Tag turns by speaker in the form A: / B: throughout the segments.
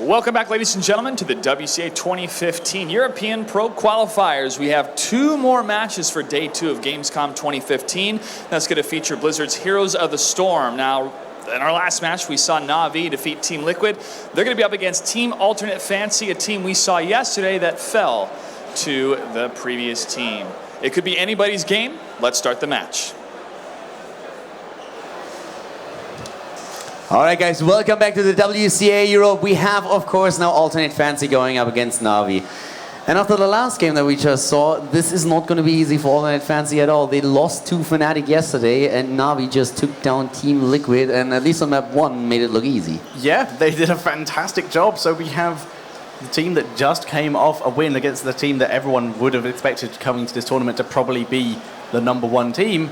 A: Welcome back, ladies and gentlemen, to the WCA 2015 European Pro Qualifiers. We have 2 more matches for Day 2 of Gamescom 2015. That's going to feature Blizzard's Heroes of the Storm. Now, in our last match, we saw NaVi defeat Team Liquid. They're going to be up against Team Alternate Fancy, a team we saw yesterday that fell to the previous team. It could be anybody's game. Let's start the match.
B: All right, guys, welcome back to the WCA Europe. We have, of course, now Alternate Fancy going up against NaVi. And after the last game that we just saw, this is not going to be easy for Alternate Fancy at all. They lost to Fnatic yesterday, and NaVi just took down Team Liquid, and at least on map 1 made it look easy.
C: Yeah, they did a fantastic job. So we have the team that just came off a win against the team that everyone would have expected coming to this tournament to probably be the #1 team,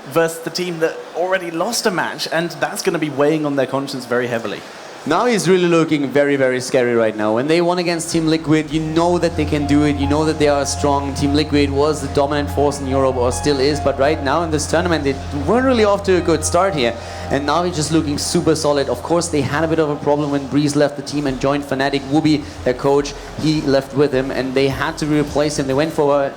C: versus the team that already lost a match, and that's going to be weighing on their conscience very heavily.
B: NaVi is really looking very, very scary right now. When they won against Team Liquid, you know that they can do it, you know that they are strong. Team Liquid was the dominant force in Europe, or still is, but right now in this tournament, they weren't really off to a good start here. And NaVi just looking super solid. Of course, they had a bit of a problem when Breeze left the team and joined Fnatic. Wooby, their coach, he left with him, and they had to replace him. They went for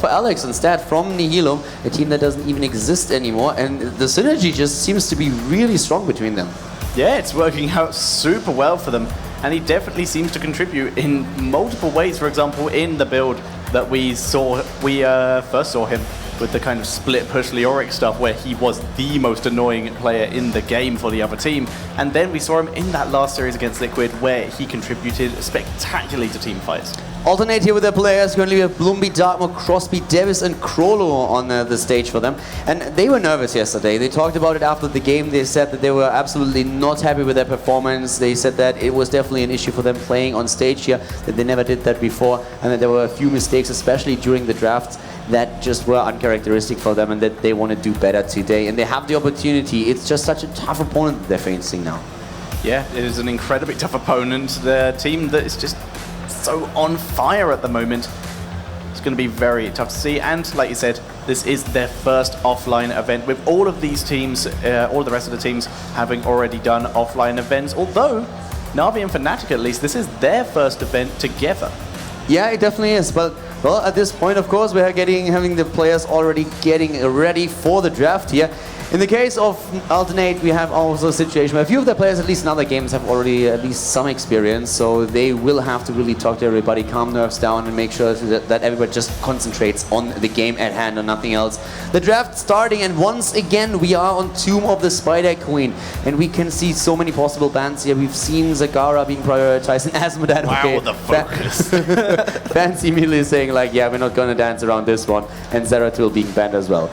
B: Alex instead from Nihilum, a team that doesn't even exist anymore, and the synergy just seems to be really strong between them.
C: Yeah, it's working out super well for them, and he definitely seems to contribute in multiple ways. For example, in the build that we first saw him with the kind of split push Leoric stuff, where he was the most annoying player in the game for the other team. And then we saw him in that last series against Liquid, where he contributed spectacularly to team fights.
B: Alternate here with their players. Currently we have Bloomby, Dartmoor, Crosby, Davis and Krolo on the stage for them. And they were nervous yesterday. They talked about it after the game. They said that they were absolutely not happy with their performance. They said that it was definitely an issue for them playing on stage here, that they never did that before, and that there were a few mistakes, especially during the drafts, that just were uncharacteristic for them, and that they want to do better today. And they have the opportunity. It's just such a tough opponent that they're facing now.
C: Yeah, it is an incredibly tough opponent. The team that is just so on fire at the moment. It's going to be very tough to see, and like you said, this is their first offline event, with all of these teams, all the rest of the teams having already done offline events, although NaVi and Fnatic, at least, this is their first event together.
B: Yeah, it definitely is, but well, at this point, of course, we're having the players already getting ready for the draft here. In the case of Alternate, we have also a situation where a few of the players, at least in other games, have already at least some experience, so they will have to really talk to everybody, calm nerves down, and make sure that everybody just concentrates on the game at hand and nothing else. The draft starting, and once again we are on Tomb of the Spider Queen, and we can see so many possible bans here. We've seen Zagara being prioritized, and Asmodan.
C: Wow,
B: okay,
C: the focus.
B: Fancy immediately saying like, yeah, we're not going to dance around this one, and Zeratul being banned as well.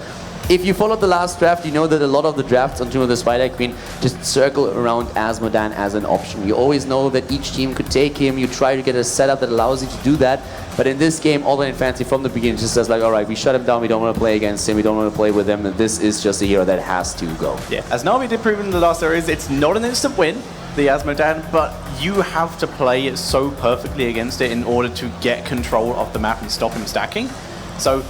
B: If you followed the last draft, you know that a lot of the drafts on Tomb of the Spider Queen just circle around Asmodan as an option. You always know that each team could take him. You try to get a setup that allows you to do that. But in this game, Alternate Fancy from the beginning just says like, all right, we shut him down. We don't want to play against him. We don't want to play with him. And this is just a hero that has to go.
C: Yeah, as NaVi did prove in the last series, it's not an instant win, the Asmodan, but you have to play it so perfectly against it in order to get control of the map and stop him stacking. So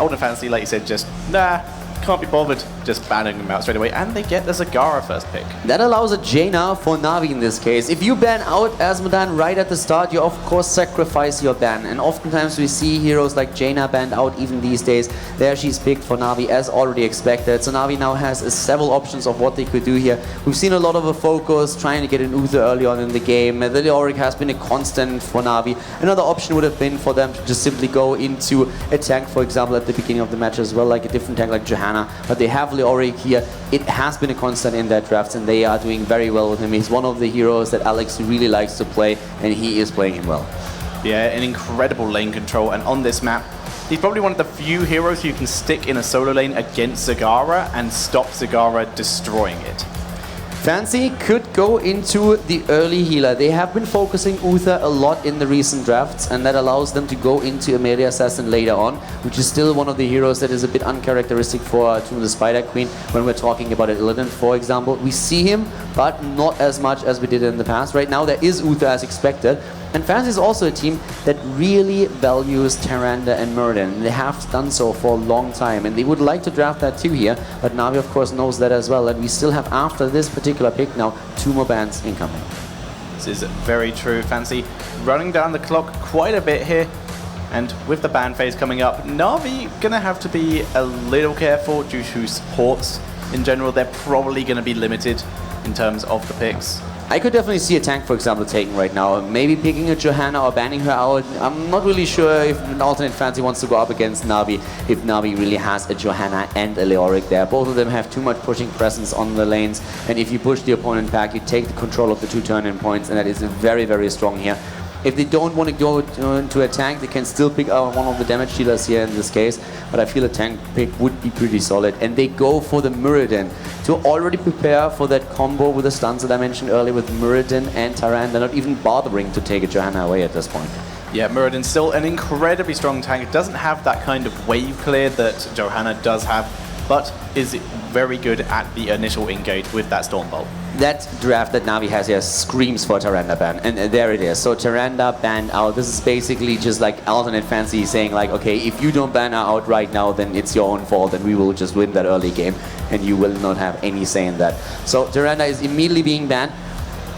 C: Alternate Fancy, like you said, just can't be bothered just banning them out straight away, and they get the Zagara first pick.
B: That allows a Jaina for NaVi in this case. If you ban out Asmodan right at the start, you of course sacrifice your ban, and oftentimes we see heroes like Jaina banned out even these days. There she's picked for NaVi as already expected, so NaVi now has several options of what they could do here. We've seen a lot of a focus trying to get an Uther early on in the game. The Leoric has been a constant for NaVi. Another option would have been for them to just simply go into a tank, for example, at the beginning of the match as well, like a different tank like Johanna. But they have Leoric here. It has been a constant in their drafts, and they are doing very well with him. He's one of the heroes that Alex really likes to play, and he is playing him well.
C: Yeah, an incredible lane control, and on this map, he's probably one of the few heroes who can stick in a solo lane against Zagara and stop Zagara destroying it.
B: Fancy could go into the early healer. They have been focusing Uther a lot in the recent drafts, and that allows them to go into Amelia Assassin later on, which is still one of the heroes that is a bit uncharacteristic for Tomb of the Spider Queen when we're talking about Illidan, for example. We see him, but not as much as we did in the past. Right now there is Uther as expected, and Fancy is also a team that really values Tyrande and Muradin. They have done so for a long time, and they would like to draft that too here, but NaVi of course knows that as well, and we still have, after this particular pick now, 2 more bans incoming.
C: This is very true. Fancy running down the clock quite a bit here. And with the ban phase coming up, NaVi gonna have to be a little careful due to supports. In general, they're probably gonna be limited in terms of the picks.
B: I could definitely see a tank, for example, taken right now. Maybe picking a Johanna or banning her out. I'm not really sure if an alternate Fancy wants to go up against NaVi, if NaVi really has a Johanna and a Leoric there. Both of them have too much pushing presence on the lanes, and if you push the opponent back, you take the control of the 2 turn-in points, and that is very, very strong here. If they don't want to go into a tank, they can still pick out one of the damage dealers here in this case, but I feel a tank pick would be pretty solid. And they go for the Muradin to already prepare for that combo with the stuns that I mentioned earlier with Muradin and Tyrande. They're not even bothering to take a Johanna away at this point.
C: Yeah, Muradin's still an incredibly strong tank. It doesn't have that kind of wave clear that Johanna does have, but is very good at the initial engage with that Stormbolt.
B: That draft that NaVi has here screams for Tyrande ban, and there it is. So Tyrande banned out. This is basically just like alternate Fancy saying like, okay, if you don't ban her out right now, then it's your own fault, and we will just win that early game, and you will not have any say in that. So Tyrande is immediately being banned.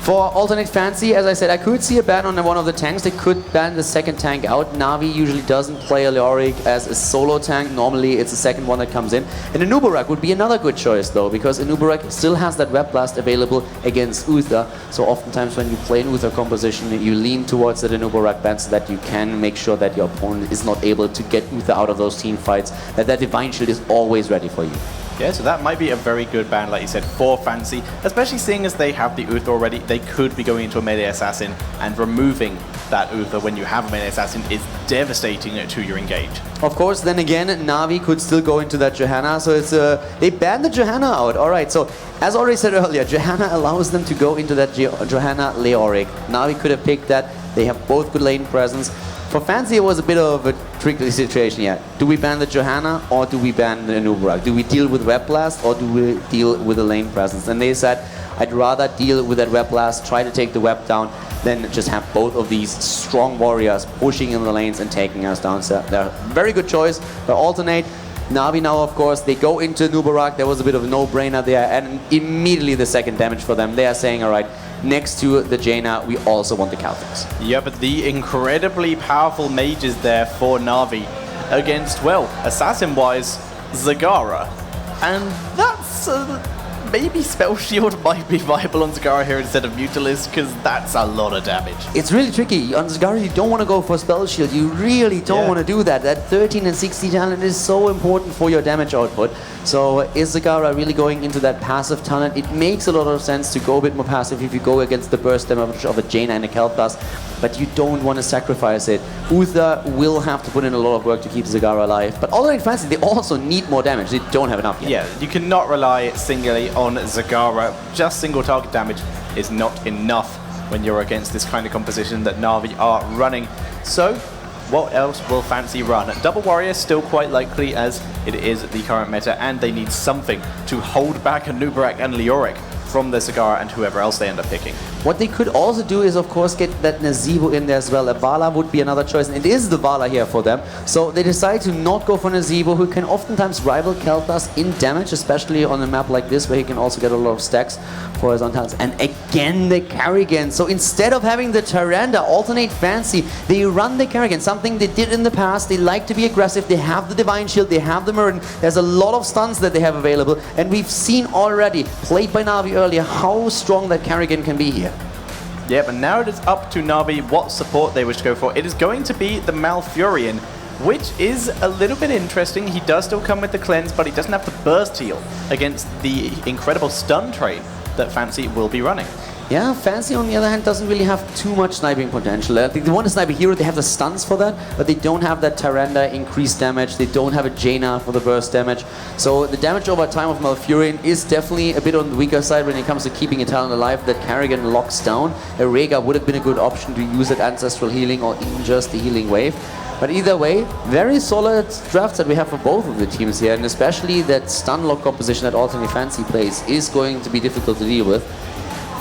B: For alternate Fancy, as I said, I could see a ban on one of the tanks. They could ban the second tank out. NaVi usually doesn't play a Leoric as a solo tank. Normally, it's the second one that comes in. And a Nubarak would be another good choice, though, because a Nubarak still has that Web Blast available against Uther. So oftentimes when you play an Uther composition, you lean towards the Nubarak ban so that you can make sure that your opponent is not able to get Uther out of those team fights, that Divine Shield is always ready for you.
C: Yeah, so that might be a very good ban, like you said, for Fancy, especially seeing as they have the Uther already. They could be going into a melee assassin, and removing that Uther when you have a melee assassin is devastating to your engage.
B: Of course, then again, NaVi could still go into that Johanna, so it's they banned the Johanna out. Alright, so as already said earlier, Johanna allows them to go into that Johanna Leoric. NaVi could have picked that. They have both good lane presence. For Fancy, it was a bit of a tricky situation here. Do we ban the Johanna or do we ban the Nubarak? Do we deal with Web Blast or do we deal with the lane presence? And they said, I'd rather deal with that Web Blast, try to take the web down, than just have both of these strong warriors pushing in the lanes and taking us down. So they're a very good choice. They alternate. NaVi now, of course, they go into Nubarak. There was a bit of a no-brainer there, and immediately the second damage for them. They are saying, all right, next to the Jaina, we also want the Calthus.
C: Yeah, but the incredibly powerful mages there for NaVi against, well, assassin-wise, Zagara. And that's maybe Spell Shield might be viable on Zagara here instead of Mutalisk, because that's a lot of damage.
B: It's really tricky. On Zagara, you don't want to go for Spell Shield. You really don't want to do that. That 13 and 60 talent is so important for your damage output. So is Zagara really going into that passive talent? It makes a lot of sense to go a bit more passive if you go against the burst damage of a Jaina and a Kel'Thas, but you don't want to sacrifice it. Uther will have to put in a lot of work to keep Zagara alive, but alternate Fancy, they also need more damage. They don't have enough yet.
C: Yeah, you cannot rely singly on Zagara. Just single target damage is not enough when you're against this kind of composition that NaVi are running. So what else will Fancy run? Double Warrior still quite likely, as it is the current meta, and they need something to hold back a Nubarak and Leoric from the Zagara and whoever else they end up picking.
B: What they could also do is, of course, get that Nazeebo in there as well. A Vala would be another choice, and it is the Vala here for them. So they decide to not go for Nazeebo, who can oftentimes rival Kel'Thas in damage, especially on a map like this, where he can also get a lot of stacks for his own talents. And again, the Carrigan. So instead of having the Tyrande alternate Fancy, they run the Carrigan, something they did in the past. They like to be aggressive. They have the Divine Shield, they have the Muradin. There's a lot of stuns that they have available, and we've seen already, played by NaVi earlier, how strong that Carrigan can be here.
C: Yeah, but now it is up to NaVi what support they wish to go for. It is going to be the Malfurion, which is a little bit interesting. He does still come with the cleanse, but he doesn't have the burst heal against the incredible stun train that Fancy will be running.
B: Yeah, Fancy on the other hand doesn't really have too much sniping potential. I think they want to snipe a hero, they have the stuns for that, but they don't have that Tyrande increased damage, they don't have a Jaina for the burst damage. So the damage over time of Malfurion is definitely a bit on the weaker side when it comes to keeping a talent alive that Carrigan locks down. A Rhaegar would have been a good option to use that ancestral healing or even just the healing wave. But either way, very solid drafts that we have for both of the teams here, and especially that stun lock composition that alternate Fancy plays is going to be difficult to deal with.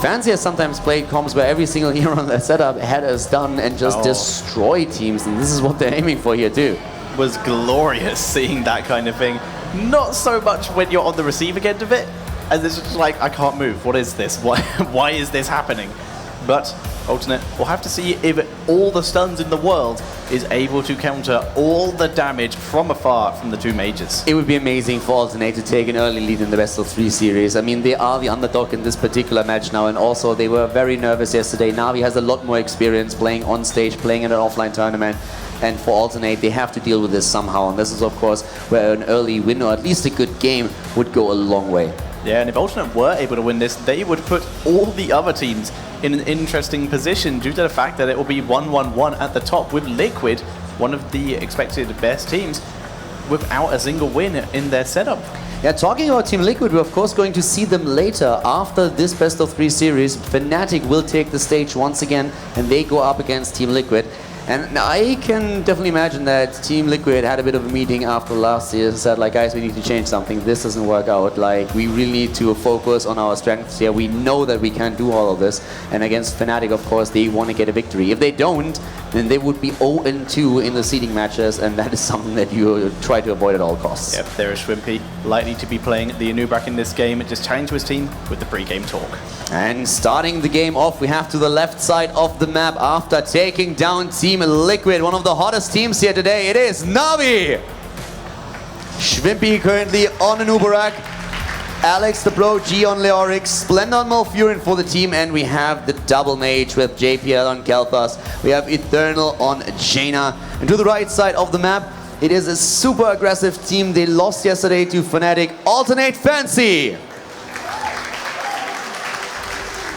B: Fancy has sometimes played comps where every single hero on their setup had a stun and just destroy teams, and this is what they're aiming for here too.
C: It was glorious seeing that kind of thing. Not so much when you're on the receiving end of it, as it's just like, I can't move, what is this? Why is this happening? But Alternate will have to see if all the stuns in the world is able to counter all the damage from afar from the two mages.
B: It would be amazing for Alternate to take an early lead in the best of 3 series. I mean, they are the underdog in this particular match now, and also they were very nervous yesterday. Navi has a lot more experience playing on stage, playing in an offline tournament. And for Alternate, they have to deal with this somehow. And this is, of course, where an early win or at least a good game would go a long way.
C: Yeah, and if Alternate were able to win this, they would put all the other teams in an interesting position due to the fact that it will be 1-1-1 at the top with Liquid, one of the expected best teams, without a single win in their setup.
B: Yeah, talking about Team Liquid, we're of course going to see them later after this best of 3 series. Fnatic will take the stage once again and they go up against Team Liquid. And I can definitely imagine that Team Liquid had a bit of a meeting after last year and said, like, guys, we need to change something. This doesn't work out. Like, we really need to focus on our strengths here. We know that we can do all of this. And against Fnatic, of course, they want to get a victory. If they don't, then they would be 0-2 in the seeding matches, and that is something that you try to avoid at all costs.
C: Yep, there is Shrimpy, likely to be playing the Anubrak in this game, just chatting to his team with the pre-game talk.
B: And starting the game off, we have to the left side of the map after taking down Team Liquid, one of the hottest teams here today. It is Navi. Shrimpy currently on Anubrak. Alex the Pro G on Leorix, Splendor on Malfurion for the team, and we have the double mage with JPL on Kel'Thas. We have Eternal on Jaina. And to the right side of the map, it is a super aggressive team. They lost yesterday to Fnatic. Alternate Fancy.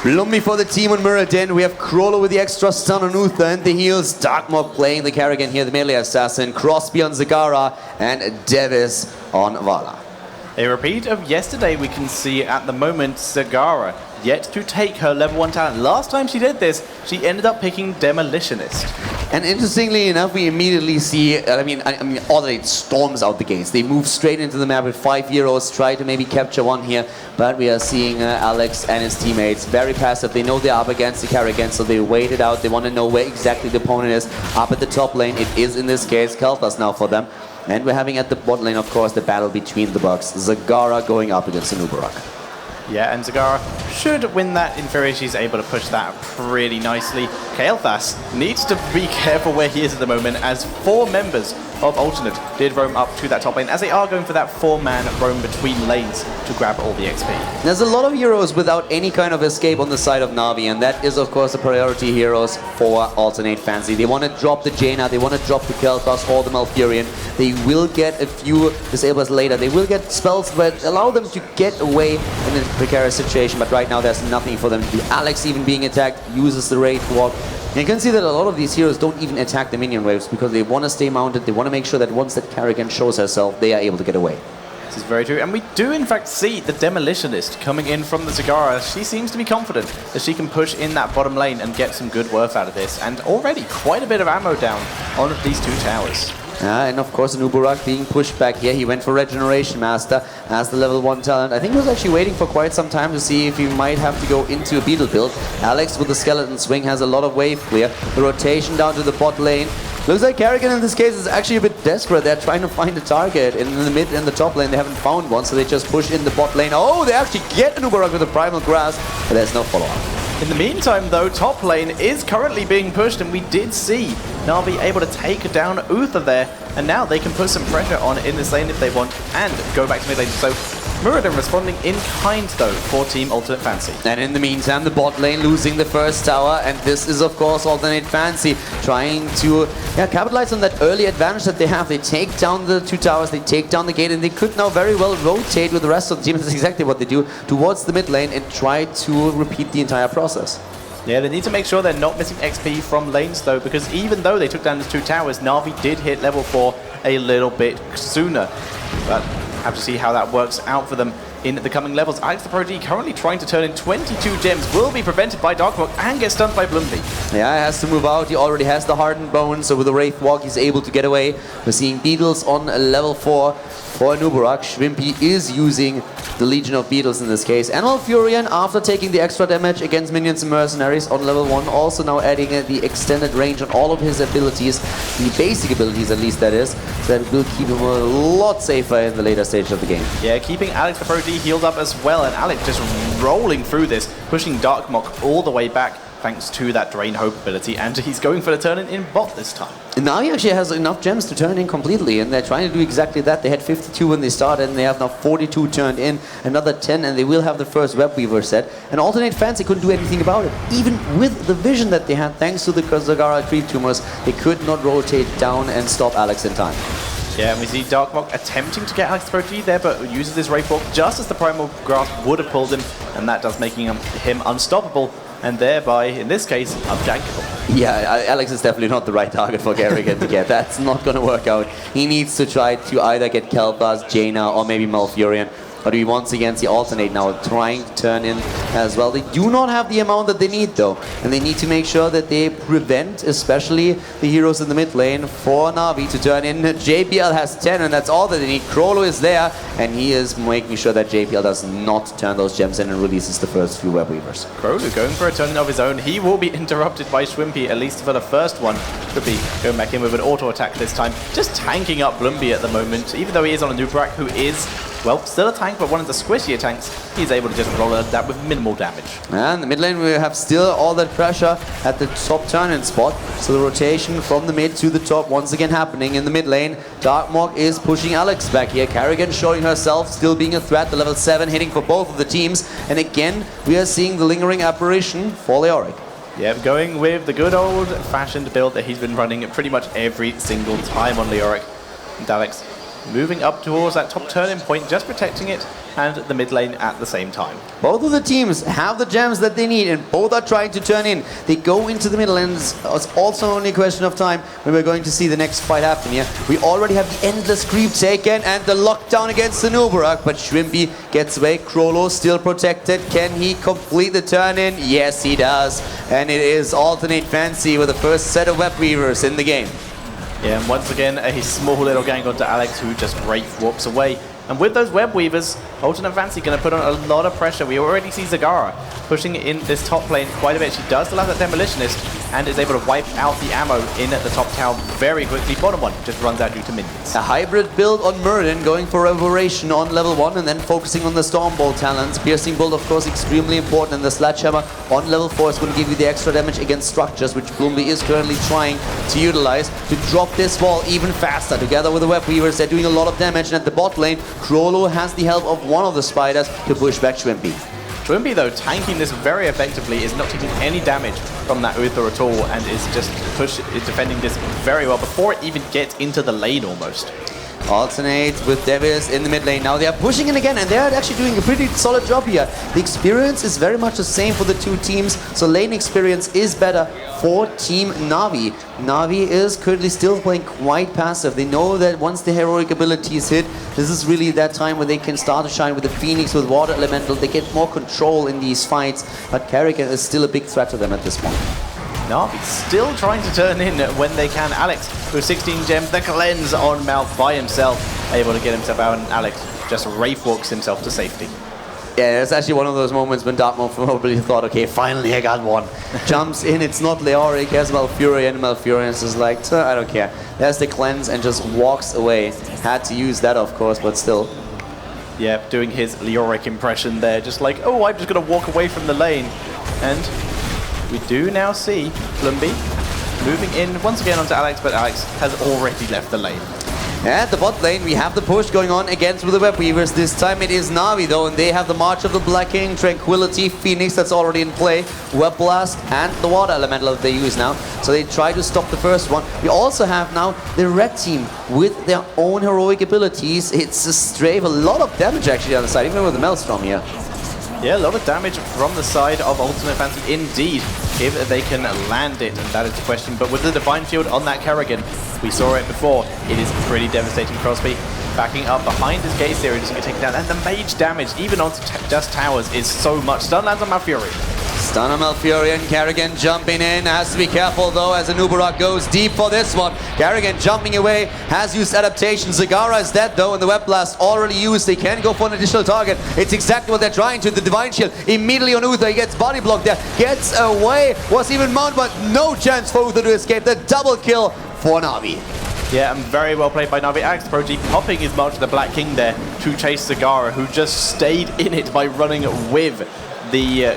B: Lumbi for the team on Muradin. We have Crawler with the extra stun on Uther and the heals. Darkmog playing the Karrigan here, the melee assassin. Crosby on Zagara and Devis on Vala.
C: A repeat of yesterday we can see at the moment. Zagara yet to take her level 1 talent. Last time she did this, she ended up picking Demolitionist.
B: And interestingly enough, we immediately see, I mean, Alternate storms out the gates. They move straight into the map with 5 heroes, try to maybe capture one here, but we are seeing Alex and his teammates very passive. They know they're up against the Karrigan, so they wait it out. They want to know where exactly the opponent is. Up at the top lane, it is in this case Kel'Thas now for them. And we're having at the bot lane, of course, the battle between the bugs. Zagara going up against Anubrak.
C: Yeah, and Zagara should win that in theory. She's able to push that pretty nicely. Kel'Thas needs to be careful where he is at the moment, as 4 members of Alternate did roam up to that top lane, as they are going for that 4-man roam between lanes to grab all the XP.
B: There's a lot of heroes without any kind of escape on the side of Navi, and that is of course the priority heroes for Alternate Fancy. They want to drop the Jaina, they want to drop the Kel'Thas or the Malfurion. They will get a few disablers later. They will get spells that allow them to get away in a precarious situation, but right now there's nothing for them to do. Alex, even being attacked, uses the Wraith Walk. And you can see that a lot of these heroes don't even attack the minion waves because they want to stay mounted. They want to make sure that once that Karrigan shows herself, they are able to get away.
C: This is very true, and we do in fact see the Demolitionist coming in from the Zagara. She seems to be confident that she can push in that bottom lane and get some good worth out of this, and already quite a bit of ammo down on these 2 towers.
B: And of course Anubrak being pushed back here. He went for Regeneration Master as the level 1 talent. I think he was actually waiting for quite some time to see if he might have to go into a Beetle build. Alex with the Skeleton Swing has a lot of wave clear. The rotation down to the bot lane. Looks like Karrigan in this case is actually a bit desperate. They're trying to find a target in the mid and the top lane. They haven't found one, so they just push in the bot lane. Oh, they actually get Anubrak with the Primal Grasp, but there's no follow-up.
C: In the meantime, though, top lane is currently being pushed, and we did see Navi able to take down Uther there, and now they can put some pressure on in this lane if they want, and go back to mid lane. So Muradin responding in kind, though, for Team Alternate Fancy.
B: And in the meantime, the bot lane losing the first tower, and this is, of course, Alternate Fancy trying to capitalize on that early advantage that they have. They take down the 2 towers, they take down the gate, and they could now very well rotate with the rest of the team. That's exactly what they do, towards the mid lane and try to repeat the entire process.
C: Yeah, they need to make sure they're not missing XP from lanes, though, because even though they took down the 2 towers, Navi did hit level 4 a little bit sooner. But have to see how that works out for them in the coming levels. Alex the Pro D currently trying to turn in 22 gems, will be prevented by Darkmog and get stunned by Blumby.
B: Yeah, he has to move out. He already has the Hardened Bone, so with the Wraith Walk he's able to get away. We're seeing Beetles on level 4 for Anubrak. Shrimpy is using the Legion of Beetles in this case. And Malfurion, after taking the extra damage against minions and mercenaries on level 1, also now adding the extended range on all of his abilities, the basic abilities at least that is, so that will keep him a lot safer in the later stage of the game.
C: Yeah, keeping Alex the Pro D healed up as well, and Alex just rolling through this, pushing Darkmog all the way back thanks to that Drain Hope ability, and he's going for the turn in bot this time.
B: And now he actually has enough gems to turn in completely, and they're trying to do exactly that. They had 52 when they started, and they have now 42 turned in, another 10, and they will have the first Web Weaver set. And Alternate Fancy couldn't do anything about it. Even with the vision that they had, thanks to the Zagara Creep Tumors, they could not rotate down and stop Alex in time.
C: Yeah, and we see Darkmok attempting to get Alex Prodigy there, but uses his Wraith Walk just as the Primal Grasp would have pulled him, and that does making him unstoppable, and thereby, in this case, unjankable.
B: Yeah, Alex is definitely not the right target for Garrigan to get. That's not going to work out. He needs to try to either get Kel'Thas, Jaina, or maybe Malfurion. But we once again see Alternate now trying to turn in as well. They do not have the amount that they need though. And they need to make sure that they prevent, especially the heroes in the mid lane, for Navi to turn in. JPL has 10 and that's all that they need. Krolo is there and he is making sure that JPL does not turn those gems in and releases the first few Web Weavers.
C: Krolo going for a turn of his own. He will be interrupted by Schwimpy, at least for the first one. Could be going back in with an auto attack this time. Just tanking up Blumby at the moment, even though he is on a Nubrak who is, well, still a tank, but one of the squishier tanks. He's able to just roll that with minimal damage.
B: And the mid lane, we have still all that pressure at the top turn-in spot. So the rotation from the mid to the top once again happening in the mid lane. Darkmok is pushing Alex back here. Carrigan showing herself, still being a threat. The level 7 hitting for both of the teams. And again, we are seeing the lingering apparition for Leoric.
C: Yeah, going with the good old-fashioned build that he's been running pretty much every single time on Leoric. And Alex moving up towards that top turn-in point, just protecting it, and the mid lane at the same time.
B: Both of the teams have the gems that they need, and both are trying to turn in. They go into the middle, and it's also only a question of time when we're going to see the next fight happen here. We already have the endless creep taken, and the lockdown against the Nubarak, but Schwimpy gets away. Krolo still protected. Can he complete the turn-in? Yes, he does. And it is Alternate Fancy with the first set of Web Weavers in the game.
C: Yeah, and once again, a small little gang onto Alex, who just Wraith walks away. And with those Web Weavers, Alternate Fancy going to put on a lot of pressure. We already see Zagara pushing in this top lane quite a bit. She does still have that Demolitionist and is able to wipe out the ammo in at the top tower very quickly. Bottom one just runs out due to minions.
B: A hybrid build on Murden, going for Revelation on level 1 and then focusing on the Stormbolt talents. Piercing Bolt, of course, extremely important, and the Sledgehammer on level 4 is going to give you the extra damage against structures, which Blumby is currently trying to utilize to drop this wall even faster. Together with the Web Weavers, they're doing a lot of damage, and at the bot lane, Krolo has the help of one of the spiders to push back Schwimpy.
C: Schwimpy, though, tanking this very effectively, is not taking any damage from that Uther at all, and is just defending this very well before it even gets into the lane almost.
B: Alternate with Devis in the mid lane. Now they are pushing in again, and they are actually doing a pretty solid job here. The experience is very much the same for the two teams, so lane experience is better for Team Navi. Navi is currently still playing quite passive. They know that once the heroic abilities hit, this is really that time where they can start to shine with the Phoenix, with Water Elemental. They get more control in these fights, but Carrigan is still a big threat to them at this point.
C: Navi still trying to turn in when they can. Alex with 16 gems, the cleanse on Mouth by himself, able to get himself out, and Alex just Wraith walks himself to safety.
B: Yeah, it's actually one of those moments when Dartmouth probably thought, okay, finally I got one. Jumps in, it's not Leoric, has Malfurion, and Malfurion is just like, I don't care. There's the cleanse and just walks away. Had to use that, of course, but still.
C: Yeah, doing his Leoric impression there, just like, oh, I'm just going to walk away from the lane. And we do now see Blumby moving in once again onto Alex, but Alex has already left the lane.
B: At the bot lane, we have the push going on against with the Web Weavers. This time it is Navi though, and they have the March of the Black King, Tranquility, Phoenix that's already in play, Web Blast, and the Water Elemental that they use now. So they try to stop the first one. We also have now the red team with their own heroic abilities. It's a strafe, a lot of damage actually on the side, even with the Maelstrom here.
C: Yeah, a lot of damage from the side of Ultimate Fancy indeed, if they can land it, and that is the question. But with the Divine Shield on that Kerrigan, we saw it before, it is pretty devastating. Crosby backing up behind his gaze there, just going to take it down, and the mage damage, even onto just towers, is so much. Stun lands on Malfurion.
B: Stun on Malfurion, Kerrigan jumping in, has to be careful though as Anubarak goes deep for this one. Kerrigan jumping away, has used adaptation. Zagara is dead though, and the Web Blast already used. They can go for an additional target. It's exactly what they're trying to. The Divine Shield immediately on Uther, he gets body blocked there, gets away, was even mounted, but no chance for Uther to escape. The double kill for Navi.
C: Yeah, and very well played by Navi. Alex Prodigy popping his March of the Black King there to chase Zagara, who just stayed in it by running with the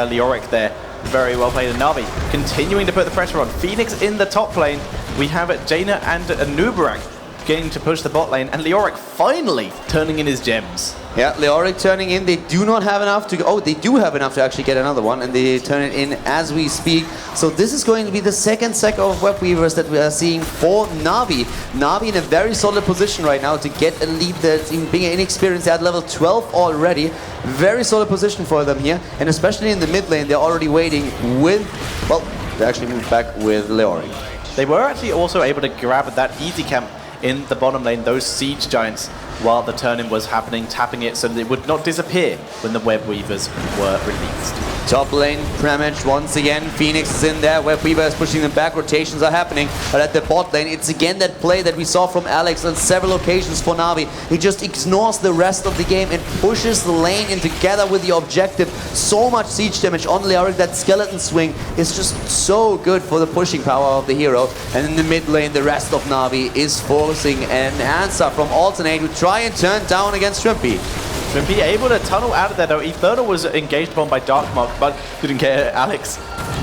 C: Leoric there. Very well played. And NaVi continuing to put the pressure on. Phoenix in the top lane. We have Jaina and Nubarak getting to push the bot lane, and Leoric finally turning in his gems.
B: Yeah, Leoric turning in. They do not have enough to go. Oh, they do have enough to actually get another one, and they turn it in as we speak. So this is going to be the second set of web weavers that we are seeing for NaVi. NaVi in a very solid position right now to get a lead that's even being inexperienced at level 12 already. Very solid position for them here, and especially in the mid lane, they're already waiting with, well, they actually moved back with Leoric.
C: They were actually also able to grab that easy camp in the bottom lane, those siege giants, while the turn-in was happening, tapping it so that it would not disappear when the web weavers were released.
B: Top lane, Pramage once again. Phoenix is in there. Web Weaver is pushing them back. Rotations are happening. But at the bot lane, it's again that play that we saw from Alex on several occasions for NaVi. He just ignores the rest of the game and pushes the lane in together with the objective. So much siege damage on Leoric. That skeleton swing is just so good for the pushing power of the hero. And in the mid lane, the rest of NaVi is forcing an answer from Alternate to try and turn down against Shrimpy.
C: Shrimpy able to tunnel out of there though. Eternal was engaged upon by Darkmark, but didn't care. Alex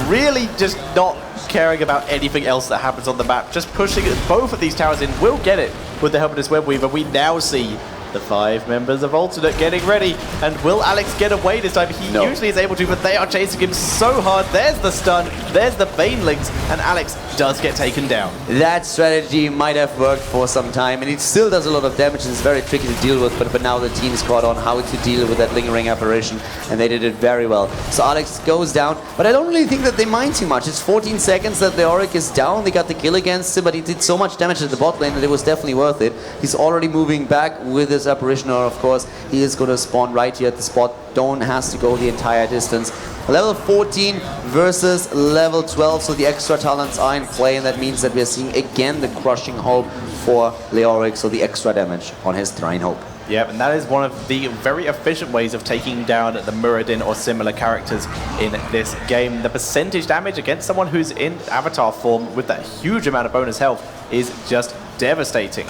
C: really just not caring about anything else that happens on the map. Just pushing both of these towers in. Will get it with the help of this web weaver. We now see the 5 members of Alternate getting ready. And will Alex get away this time? He usually is able to, but they are chasing him so hard. There's the stun, there's the Banelings, and Alex does get taken down.
B: That strategy might have worked for some time, and it still does a lot of damage and it's very tricky to deal with, but now the team is caught on how to deal with that lingering apparition, and they did it very well. So Alex goes down, but I don't really think that they mind too much. It's 14 seconds that Leoric is down. They got the kill against him, but he did so much damage at the bot lane that it was definitely worth it. He's already moving back with his apparitioner, of course. He is going to spawn right here at the spot. Dawn has to go the entire distance. Level 14 versus level 12, so the extra talents are in play, and that means that we are seeing again the crushing hope for Leoric, so the extra damage on his Shrine Hope.
C: Yep, and that is one of the very efficient ways of taking down the Muradin or similar characters in this game. The percentage damage against someone who's in avatar form with that huge amount of bonus health is just devastating.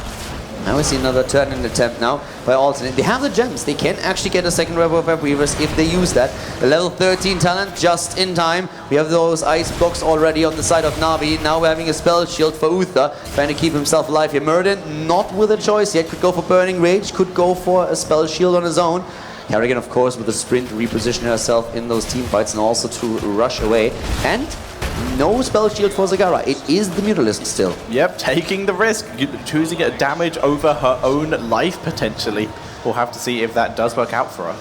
B: Now we see another turn-in attempt now by Alternate. They have the gems. They can actually get a second web of Web Weavers if they use that. A level 13 talent just in time. We have those ice blocks already on the side of NaVi. Now we're having a spell shield for Uther, trying to keep himself alive here. Muradin not with a choice yet. Could go for Burning Rage, could go for a spell shield on his own. Kerrigan, of course, with a sprint, repositioning herself in those team fights and also to rush away. And no spell shield for Zagara. It is the Mutalisk still.
C: Yep, taking the risk, choosing a damage over her own life potentially. We'll have to see if that does work out for her.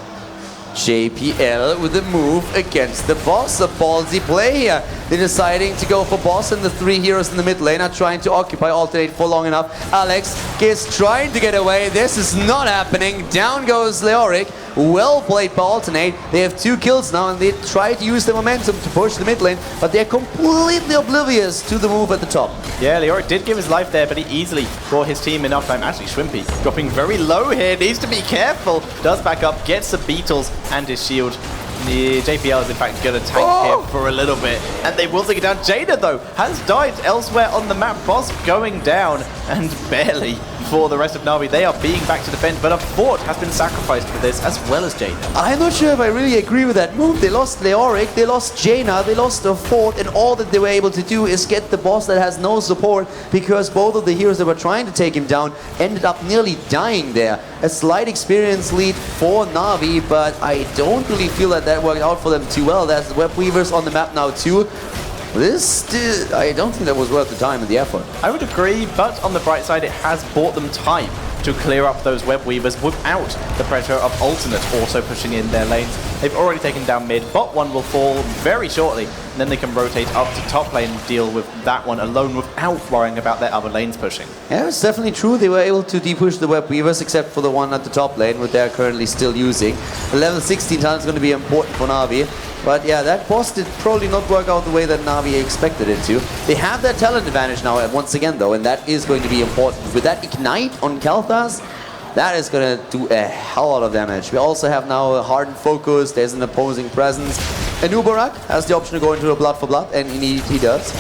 B: JPL with a move against the boss. A ballsy play here. They're deciding to go for boss, and the 3 heroes in the mid lane are trying to occupy Alternate for long enough. Alex is trying to get away. This is not happening. Down goes Leoric. Well played by Alternate. They have 2 kills now, and they try to use the momentum to push the mid lane, but they're completely oblivious to the move at the top.
C: Yeah, Leoric did give his life there, but he easily brought his team enough time. Actually, Shrimpy dropping very low here. Needs to be careful. Does back up, gets the beetles and his shield. The JPL is in fact going to tank him for a little bit, and they will take it down. Jada, though, has died elsewhere on the map. Boss going down, and barely for the rest of NaVi. They are being back to defend, but a fort has been sacrificed for this, as well as Jada.
B: I'm not sure if I really agree with that move. They lost Leoric, they lost Jaina, they lost the fort, and all that they were able to do is get the boss that has no support, because both of the heroes that were trying to take him down ended up nearly dying there. A slight experience lead for NaVi, but I don't really feel that that worked out for them too well. There's web weavers on the map now too. I don't think that was worth the time and the effort.
C: I would agree, but on the bright side, it has bought them time to clear up those web weavers without the pressure of Alternate also pushing in their lanes. They've already taken down mid. Bot 1 will fall very shortly, and then they can rotate up to top lane and deal with that one alone without worrying about their other lanes pushing.
B: Yeah, it's definitely true. They were able to depush the web weavers, except for the one at the top lane, which they're currently still using. The level 16 talent is going to be important for NaVi. But yeah, that boss did probably not work out the way that NaVi expected it to. They have that talent advantage now once again though, and that is going to be important. With that Ignite on Kalthas, that is going to do a hell lot of damage. We also have now a Hardened Focus, there's an opposing presence. Anubarak has the option to go into a Blood for Blood, and he does.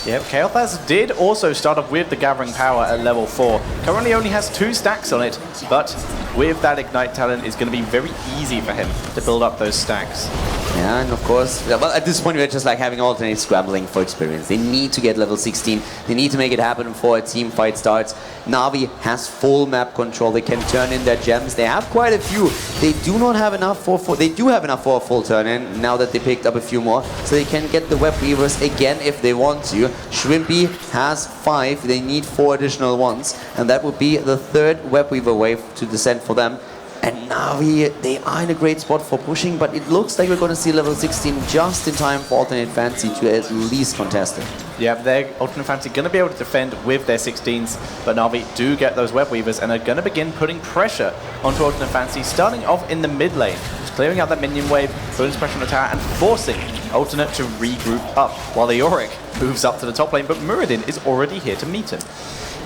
C: Yep, Kalthas did also start off with the Gathering Power at level 4. Currently only has 2 stacks on it, but with that Ignite talent, it's going to be very easy for him to build up those stacks.
B: Yeah, and of course, well, at this point we're just like having alternate scrambling for experience. They need to get level 16. They need to make it happen before a team fight starts. Navi has full map control. They can turn in their gems. They have quite a few. They do not have enough for they do have enough for a full turn in now that they picked up a few more, so they can get the web weavers again if they want to. Shrimpy has 5. They need 4 additional ones, and that would be the 3rd web weaver wave to descend for them. And Navi, they are in a great spot for pushing, but it looks like we're going to see level 16 just in time for Alternate Fancy to at least contest it.
C: Yeah, they're Alternate Fancy going to be able to defend with their 16s, but Navi do get those web weavers and are going to begin putting pressure onto Alternate Fancy, starting off in the mid lane, just clearing out that minion wave, putting pressure on the tower and forcing Alternate to regroup up, while the Yorick moves up to the top lane, but Muradin is already here to meet him.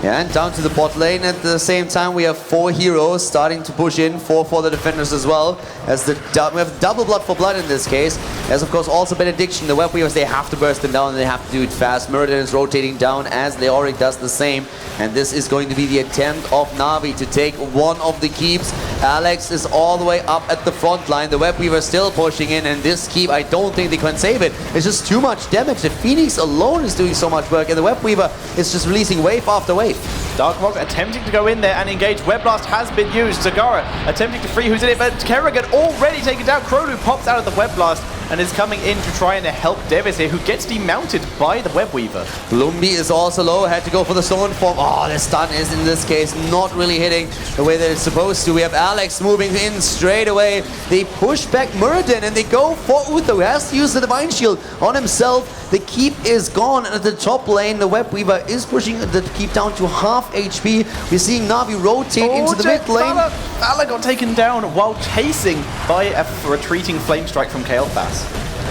B: Yeah, and down to the bot lane at the same time we have 4 heroes starting to push in, 4 for the defenders as well, as we have double blood for blood in this case, as of course also Benediction, the web weavers, they have to burst them down and they have to do it fast. Muradin is rotating down as Leoric does the same, and this is going to be the attempt of Navi to take one of the keeps. Alex is all the way up at the front line, the web weaver still pushing in, and this keep, I don't think they can save it. It's just too much damage. The Phoenix alone is doing so much work, and the web weaver is just releasing wave after wave.
C: Darkmox attempting to go in there and engage. Web Blast has been used. Zagara attempting to free who's in it, but Kerrigan already taken down. Krolu pops out of the Web Blast and is coming in to try and help Devis here, who gets demounted by the Web Weaver.
B: Lumbi is also low, had to go for the Stone Form. Oh, the stun is in this case not really hitting the way that it's supposed to. We have Alex moving in straight away. They push back Muradin and they go for Uther, who has to use the Divine Shield on himself. The keep is gone, and at the top lane, the Web Weaver is pushing the keep down to half HP. We're seeing Navi rotate into the mid lane.
C: Vala got taken down while chasing by a retreating Flame Strike from Kael'thas.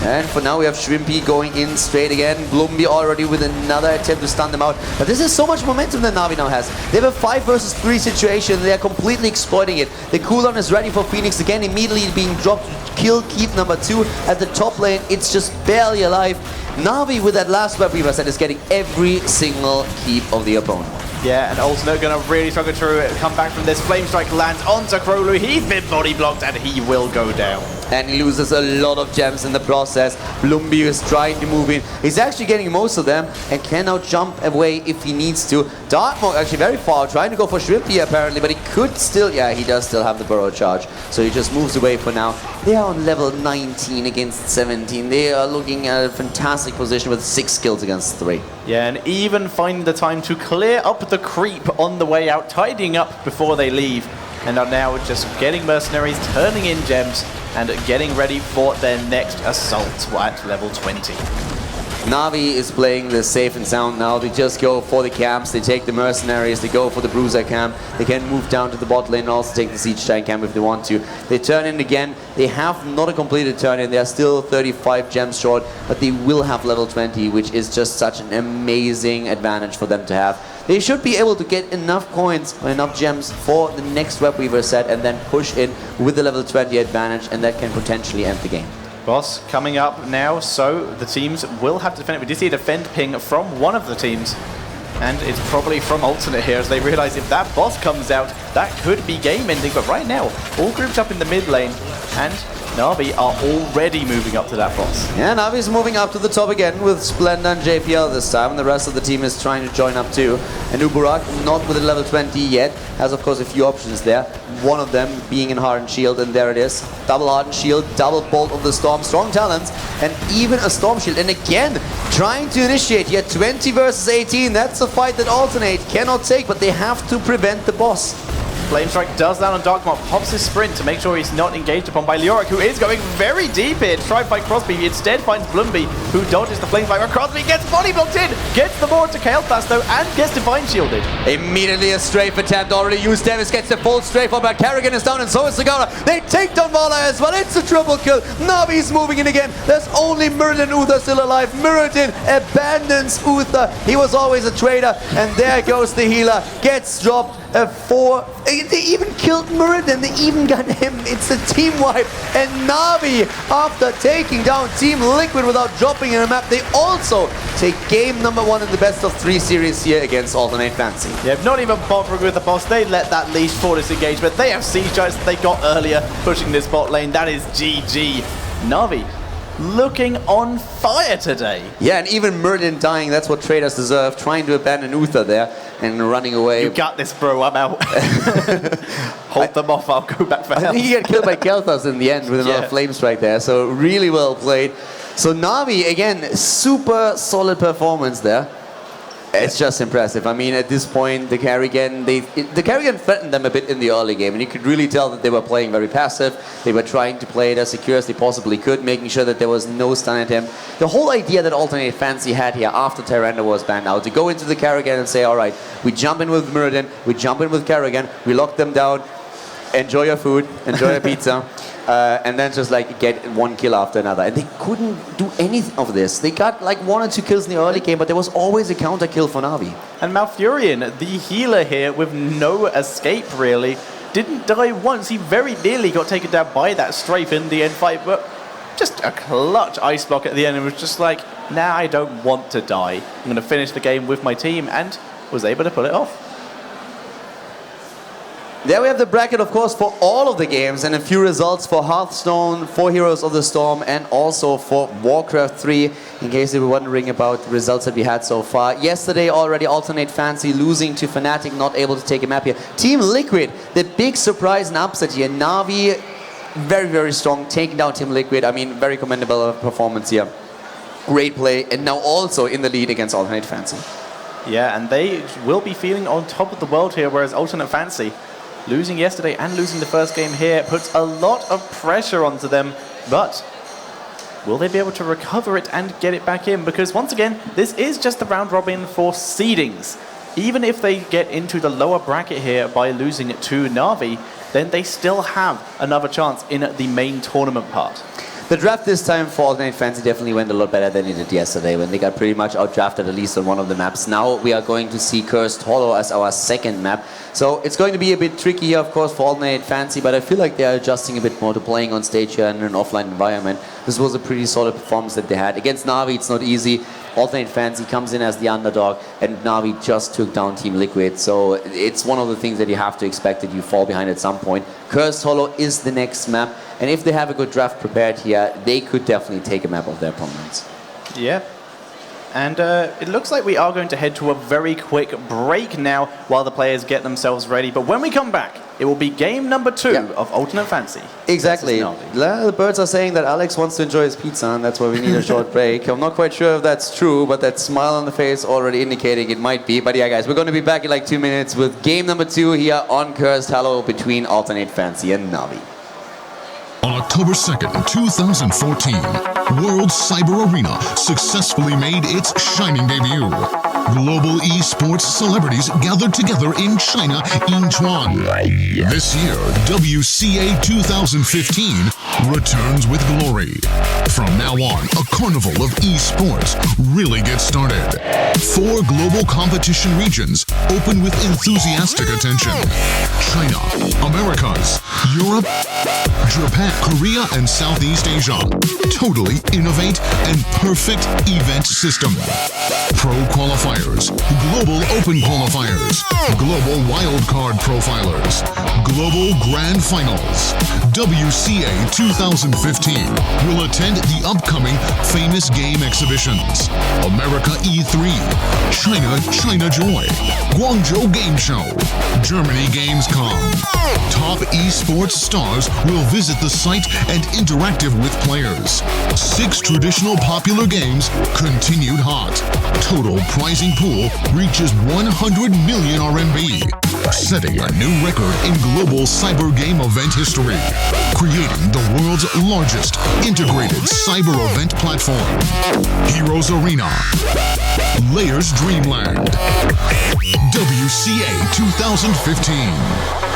B: And for now we have Shrimpy going in straight again. Blumby already with another attempt to stun them out. But this is so much momentum that Navi now has. They have a 5 versus 3 situation. They are completely exploiting it. The cooldown is ready for Phoenix again, immediately being dropped to kill keep number 2. At the top lane, it's just barely alive. Navi with that last Web Weaver set is getting every single keep of the opponent.
C: Yeah, and Ultimate going to really struggle to come back from this. Flame Strike lands onto Krolu. He's been body blocked and he will go down.
B: And he loses a lot of gems in the process. Blumby is trying to move in. He's actually getting most of them and can now jump away if he needs to. Darkmox actually very far, trying to go for Shrimpy apparently, but he could still, yeah, he does still have the burrow charge. So he just moves away for now. They are on level 19 against 17. They are looking at a fantastic position with 6 kills against 3.
C: Yeah, and even finding the time to clear up the creep on the way out, tidying up before they leave, and are now just getting mercenaries, turning in gems, and getting ready for their next assault at level 20.
B: Navi is playing this safe and sound now. They just go for the camps, they take the mercenaries, they go for the bruiser camp. They can move down to the bot lane and also take the siege giant camp if they want to. They turn in again. They have not a completed turn in. They are still 35 gems short, but they will have level 20, which is just such an amazing advantage for them to have. They should be able to get enough coins or enough gems for the next Web Weaver set and then push in with the level 20 advantage, and that can potentially end the game.
C: Boss coming up now, so the teams will have to defend it. We did see a defend ping from one of the teams, and it's probably from Alternate here as they realize if that boss comes out, that could be game ending. But right now, all grouped up in the mid lane, and Navi are already moving up to that boss.
B: Yeah, Navi's moving up to the top again with Splendor and JPL this time, and the rest of the team is trying to join up too. And Uburak, not with a level 20 yet, has of course a few options there. One of them being in Hardened Shield, and there it is. Double Hardened Shield, double Bolt of the Storm, strong talents, and even a Storm Shield. And again, trying to initiate, yet 20 versus 18, that's a fight that Alternate cannot take, but they have to prevent the boss.
C: Flame Strike does that on Darkmox, pops his sprint to make sure he's not engaged upon by Leoric, who is going very deep here to try and fight Crosby. He instead finds Blumby, who dodges the Flame Strike, but Crosby gets body blocked in, gets the board to Kael'thas though, and gets Divine Shielded.
B: Immediately a strafe attempt already used. Davis gets the full strafe on, but Kerrigan is down and so is Sagara. They take down Vala as well. It's a triple kill. Navi's moving in again. There's only Muradin Uther still alive. Muradin abandons Uther. He was always a traitor, and there goes the healer. Gets dropped. A 4. They even killed Muradin. They even got him. It's a team wipe. And Navi, after taking down Team Liquid without dropping in a map, they also take game number 1 in the best of 3 series here against Alternate Fancy.
C: Yeah, not even bothering with the boss. They let that leash for disengage, but they have siege giants that they got earlier pushing this bot lane. That is GG. Navi looking on fire today.
B: Yeah, and even Merlin dying, that's what traders deserve. Trying to abandon Uther there and running away.
C: You got this, bro. I'm out. Hold them off. I'll go back for
B: I
C: help.
B: think he got killed by Kel'Thas in the end with another flame strike there. So really well played. So NaVi, again, super solid performance there. It's just impressive. I mean, at this point, the Carrigan threatened them a bit in the early game, and you could really tell that they were playing very passive. They were trying to play it as secure as they possibly could, making sure that there was no stun at him. The whole idea that Alternate Fancy had here after Tyrande was banned out, to go into the Carrigan and say, all right, we jump in with Muradin, we jump in with Carrigan, we lock them down, enjoy your food, enjoy your pizza. And then just like get one kill after another. And they couldn't do any of this. They got like 1 or 2 kills in the early game, but there was always a counter kill for NaVi.
C: And Malfurion, the healer here with no escape really, didn't die once. He very nearly got taken down by that strafe in the end fight, but just a clutch ice block at the end and was just like, nah, I don't want to die. I'm going to finish the game with my team, and was able to pull it off.
B: There we have the bracket, of course, for all of the games and a few results for Hearthstone, for Heroes of the Storm, and also for WarCraft 3, in case you were wondering about the results that we had so far. Yesterday already, Alternate Fancy losing to Fnatic, not able to take a map here. Team Liquid, the big surprise and upset here. NaVi, very, very strong, taking down Team Liquid. I mean, very commendable performance here. Great play, and now also in the lead against Alternate Fancy.
C: Yeah, and they will be feeling on top of the world here, whereas Alternate Fancy, losing yesterday and losing the first game here, puts a lot of pressure onto them, but will they be able to recover it and get it back in? Because once again, this is just the round robin for seedings. Even if they get into the lower bracket here by losing to NaVi, then they still have another chance in the main tournament part.
B: The draft this time for Alternate Fancy definitely went a lot better than it did yesterday, when they got pretty much outdrafted, at least on one of the maps. Now we are going to see Cursed Hollow as our second map. So it's going to be a bit tricky here, of course, for Alternate Fancy, but I feel like they are adjusting a bit more to playing on stage here in an offline environment. This was a pretty solid performance that they had. Against NaVi, it's not easy. Alternate Fancy comes in as the underdog, and NaVi just took down Team Liquid. So it's one of the things that you have to expect, that you fall behind at some point. Cursed Hollow is the next map, and if they have a good draft prepared here, they could definitely take a map of their opponents.
C: Yeah. And it looks like we are going to head to a very quick break now while the players get themselves ready. But when we come back, it will be game number 2 of Alternate Fancy.
B: Exactly. The birds are saying that Alex wants to enjoy his pizza, and that's why we need a short break. I'm not quite sure if that's true, but that smile on the face already indicating it might be. But yeah, guys, we're going to be back in like 2 minutes with game number 2 here on Cursed Hollow between Alternate Fancy and NaVi.
D: On October 2nd, 2014, World Cyber Arena successfully made its shining debut. Global eSports celebrities gathered together in China, Incheon. This year, WCA 2015 returns with glory. From now on, a carnival of eSports really gets started. 4 global competition regions open with enthusiastic attention. China, Americas, Europe, Japan, Korea, and Southeast Asia. Totally innovate and perfect event system. Pro Qualifiers, Global Open Qualifiers, Global Wildcard Profilers, Global Grand Finals. WCA 2015 will attend the upcoming famous game exhibitions. America E3, China Joy, Guangzhou Game Show, Germany Gamescom. Top esports stars will visit the site and interactive with players. 6 traditional popular games continued hot. Total prizing pool reaches 100 million RMB, setting a new record in global cyber game event history, creating the world's largest integrated cyber event platform. Heroes Arena, Layers Dreamland, WCA 2015.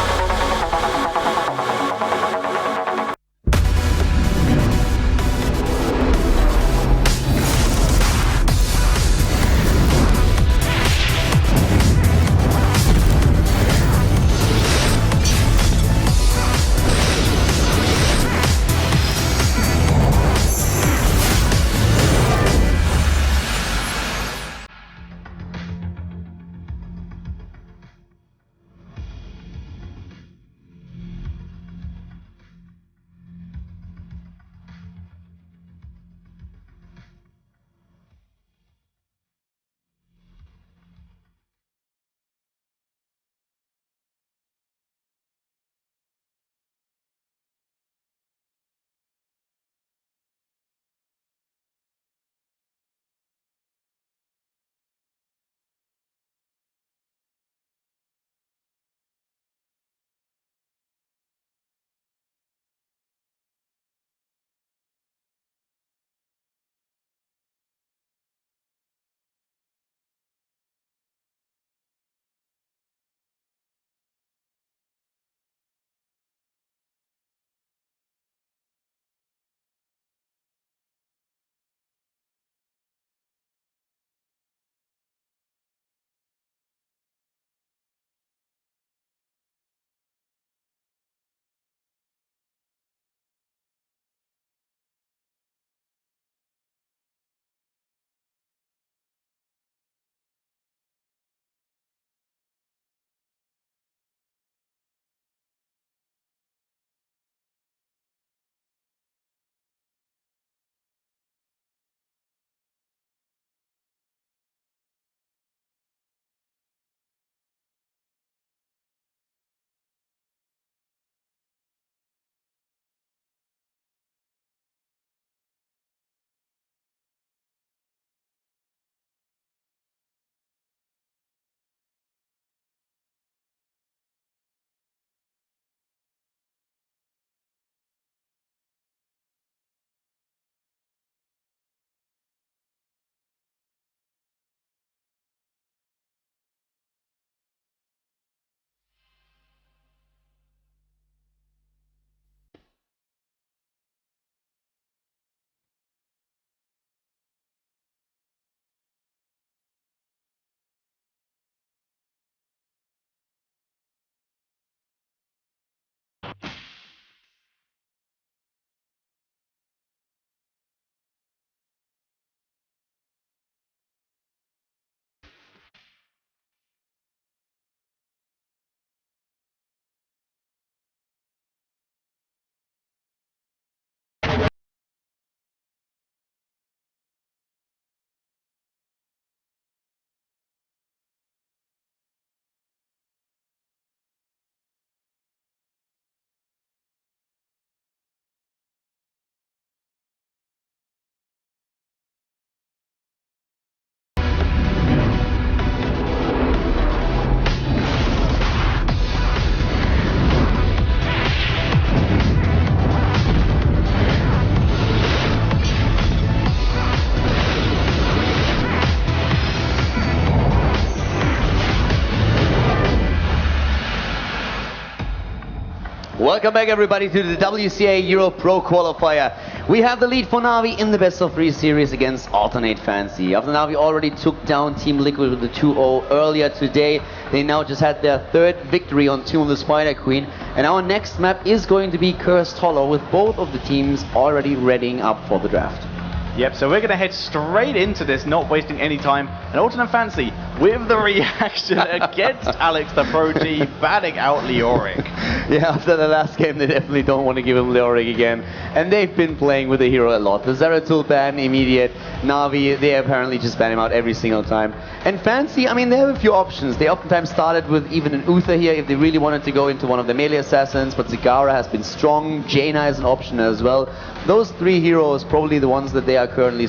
B: Welcome back, everybody, to the WCA EU Pro Qualifier. We have the lead for NaVi in the best-of-3 series against ATN Fancy. After NaVi already took down Team Liquid with the 2-0 earlier today, they now just had their third victory on Tomb of the Spider Queen. And our next map is going to be Cursed Hollow, with both of the teams already readying up for the draft.
C: Yep, so we're going to head straight into this, not wasting any time. And ATN Fancy with the reaction against Alex the Pro G, banning out Leoric.
B: Yeah, after the last game, they definitely don't want to give him Leoric again. And they've been playing with the hero a lot. The Zeratul ban, immediate. NaVi, they apparently just ban him out every single time. And Fancy, I mean, they have a few options. They oftentimes started with even an Uther here if they really wanted to go into one of the melee assassins, but Zagara has been strong. Jaina is an option as well. Those three heroes, probably the ones that they are currently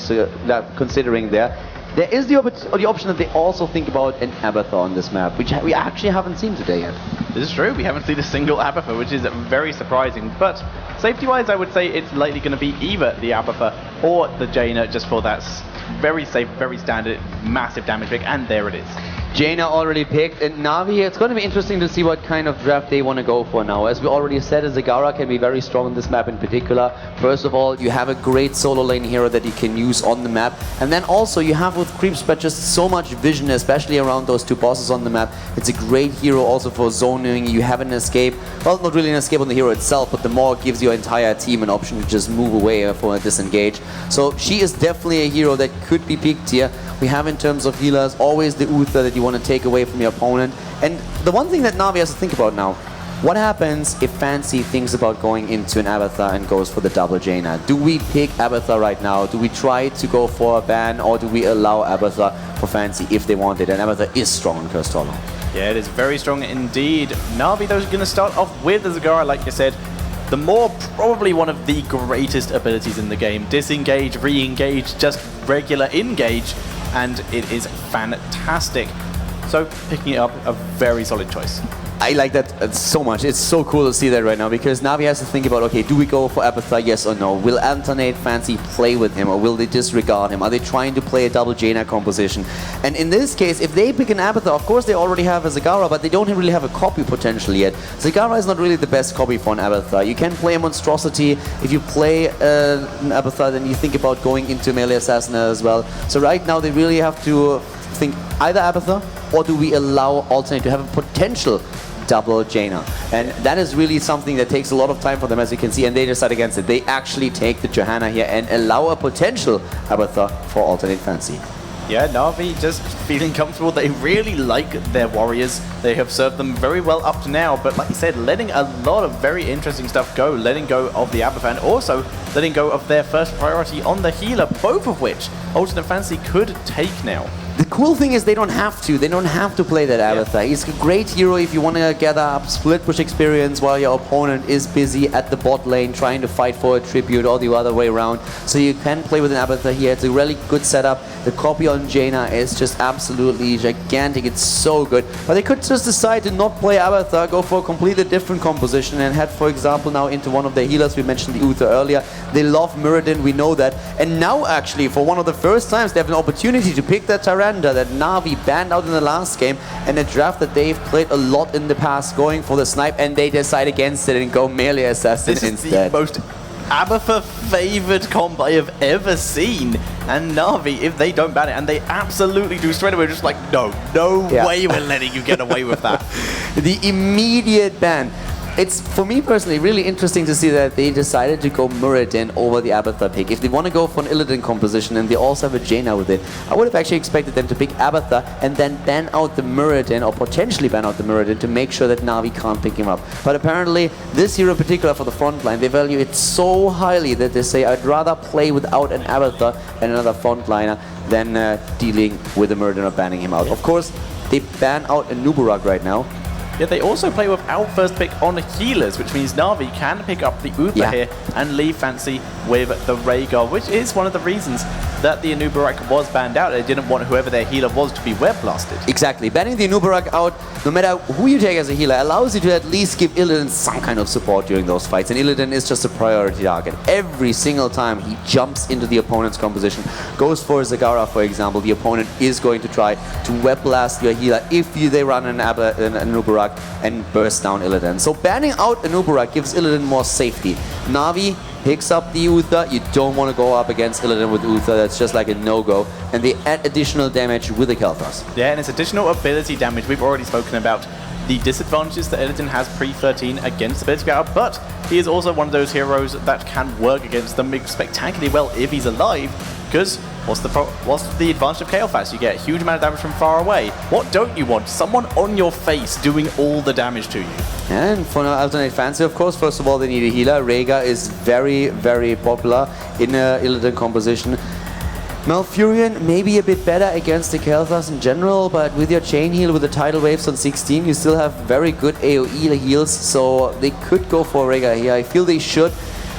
B: considering there. There is the option that they also think about an Abathur on this map, which we actually haven't seen today yet.
C: This is true, we haven't seen a single Abathur, which is very surprising. But safety-wise, I would say it's likely going to be either the Abathur or the Jaina, just for that very safe, very standard, massive damage pick, and there it is.
B: Jaina already picked, and NaVi, it's going to be interesting to see what kind of draft they want to go for now. As we already said, Zagara can be very strong on this map in particular. First of all, you have a great solo lane hero that you can use on the map. And then also you have with Groupstage just so much vision, especially around those two bosses on the map. It's a great hero also for zoning. You have an escape. Well, not really an escape on the hero itself, but the more gives your entire team an option to just move away for a disengage. So she is definitely a hero that could be picked here. We have in terms of healers always the Uther that you want to take away from your opponent. And the one thing that NaVi has to think about now, what happens if Fancy thinks about going into an Abathur and goes for the double Jaina? Do we pick Abathur right now? Do we try to go for a ban, or do we allow Abathur for Fancy if they want it? And Abathur is strong in Cursed Hollow. Yeah,
C: it is very strong indeed. NaVi, though, is going to start off with the Zagara, like you said. The more probably one of the greatest abilities in the game. Disengage, re-engage, just regular engage. And it is fantastic. So picking it up, a very solid choice.
B: I like that so much. It's so cool to see that right now, because NaVi has to think about, okay, do we go for Abathur, yes or no? Will ATN Fancy play with him, or will they disregard him? Are they trying to play a double Jaina composition? And in this case, if they pick an Abathur, of course they already have a Zagara, but they don't really have a copy potential yet. Zagara is not really the best copy for an Abathur. You can play a Monstrosity. If you play an Abathur, then you think about going into melee assassin as well. So right now they really have to think either Abathur, or do we allow alternate to have a potential double Jaina? And that is really something that takes a lot of time for them, as you can see, and they decide against it. They actually take the Johanna here and allow a potential Abathur for ATN Fancy.
C: Yeah, NaVi just feeling comfortable. They really like their warriors. They have served them very well up to now, but like you said, letting a lot of very interesting stuff go, letting go of the Abathur, and also letting go of their first priority on the healer, both of which ATN Fancy could take now.
B: The cool thing is they don't have to. They don't have to play that Abathur. Yeah. He's a great hero if you want to gather up split push experience while your opponent is busy at the bot lane trying to fight for a tribute, or the other way around. So you can play with an Abathur here. It's a really good setup. The copy on Jaina is just absolutely gigantic. It's so good. But they could just decide to not play Abathur, go for a completely different composition, and head, for example, now into one of the healers. We mentioned the Uther earlier. They love Muradin, we know that. And now, actually, for one of the first times, they have an opportunity to pick that Tyrant that NaVi banned out in the last game, and a draft that they've played a lot in the past, going for the snipe, and they decide against it and go melee assassin instead.
C: This is the most Abathur favored comp I have ever seen, and NaVi, if they don't ban it, and they absolutely do straight away, just like, no way we're letting you get away with that.
B: The immediate ban. It's, for me personally, really interesting to see that they decided to go Muradin over the Abathur pick. If they want to go for an Illidan composition and they also have a Jaina with it, I would have actually expected them to pick Abathur and then ban out the Muradin, or potentially ban out the Muradin, to make sure that NaVi can't pick him up. But apparently, this hero in particular for the front line, they value it so highly that they say, I'd rather play without an Abathur and another frontliner than dealing with the Muradin or banning him out. Of course, they ban out a Nubarak right now.
C: Yet they also play without first pick on healers, which means NaVi can pick up the Uther here and leave Fancy with the Rhaegar, which is one of the reasons that the Anubarak was banned out. They didn't want whoever their healer was to be web blasted.
B: Exactly. Banning the Anubarak out, no matter who you take as a healer, allows you to at least give Illidan some kind of support during those fights. And Illidan is just a priority target. Every single time he jumps into the opponent's composition, goes for Zagara, for example, the opponent is going to try to web blast your healer if they run an Anubarak Uburak and burst down Illidan. So banning out an Uburak gives Illidan more safety. Navi picks up the Uther. You don't want to go up against Illidan with Uther. That's just like a no-go. And they add additional damage with the Kel'Thas.
C: Yeah, and it's additional ability damage. We've already spoken about the disadvantages that Illidan has pre-13 against ability power, but he is also one of those heroes that can work against them spectacularly well if he's alive, because what's the advantage of Kael'thas? You get a huge amount of damage from far away. What don't you want? Someone on your face doing all the damage to you.
B: And for an alternate fancy, of course, first of all, they need a healer. Rhaegar is very, very popular in a Illidan composition. Malfurion may be a bit better against the Kel'Thas in general, but with your chain heal with the tidal waves on 16, you still have very good AoE heals, so they could go for Rhaegar here. I feel they should.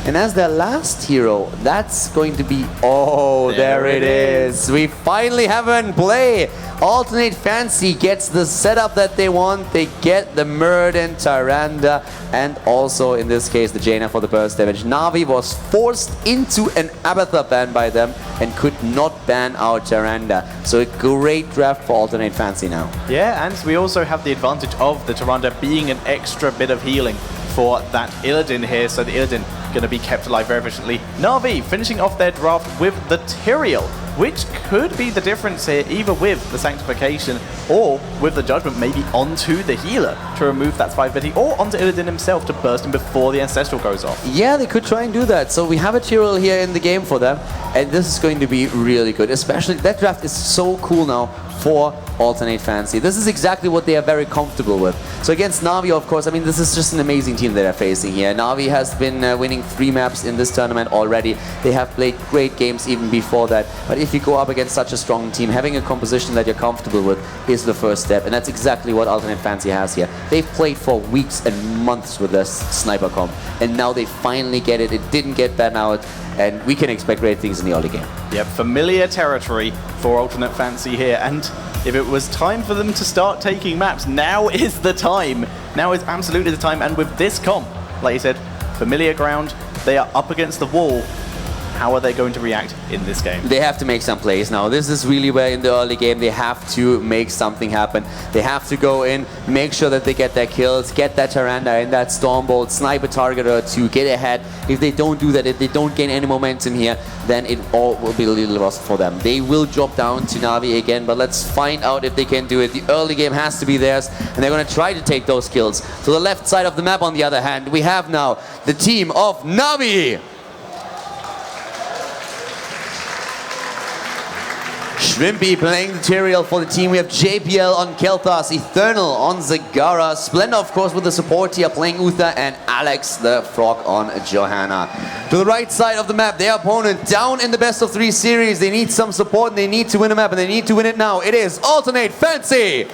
B: And as their last hero, that's going to be... Oh, there it is. We finally have one play. Alternate Fancy gets the setup that they want. They get the Muradin, Tyrande, and also, in this case, the Jaina for the burst damage. Navi was forced into an Abathur ban by them and could not ban out Tyrande. So a great draft for Alternate Fancy now.
C: Yeah, and we also have the advantage of the Tyrande being an extra bit of healing for that Illidan here, so the Illidan going to be kept alive very efficiently. Na'Vi finishing off their draft with the Tyrael, which could be the difference here, either with the Sanctification or with the Judgment, maybe onto the healer to remove that survivability, or onto Illidan himself to burst him before the Ancestral goes off.
B: Yeah, they could try and do that. So we have a Tyrael here in the game for them, and this is going to be really good. Especially, that draft is so cool now for Alternate Fancy. This is exactly what they are very comfortable with. So against Na'Vi, of course, I mean, this is just an amazing team that they're facing here. Na'Vi has been winning 3 maps in this tournament already. They have played great games even before that. But if you go up against such a strong team, having a composition that you're comfortable with is the first step. And that's exactly what Alternate Fancy has here. They've played for weeks and months with this sniper comp. And now they finally get it. It didn't get banned out. And we can expect great things in the early game.
C: Yep, familiar territory for Alternate Fancy here. And if it was time for them to start taking maps, now is the time. Now is absolutely the time. And with this comp, like you said, familiar ground, they are up against the wall. How are they going to react in this game?
B: They have to make some plays now. This is really where in the early game they have to make something happen. They have to go in, make sure that they get their kills, get that Tyrande in that Stormbolt, snipe a target or two, get ahead. If they don't do that, if they don't gain any momentum here, then it all will be a little lost for them. They will drop down to Na'Vi again, but let's find out if they can do it. The early game has to be theirs, and they're going to try to take those kills. To the left side of the map, on the other hand, we have now the team of Na'Vi. Shrimpy playing the Tyrael for the team. We have JPL on Kel'Thas, Eternal on Zagara, Splendor, of course, with the support here playing Uther, and Alex the Frog on Johanna. To the right side of the map, their opponent down in the best of 3 series. They need some support and they need to win a map, and they need to win it now. It is Alternate Fancy.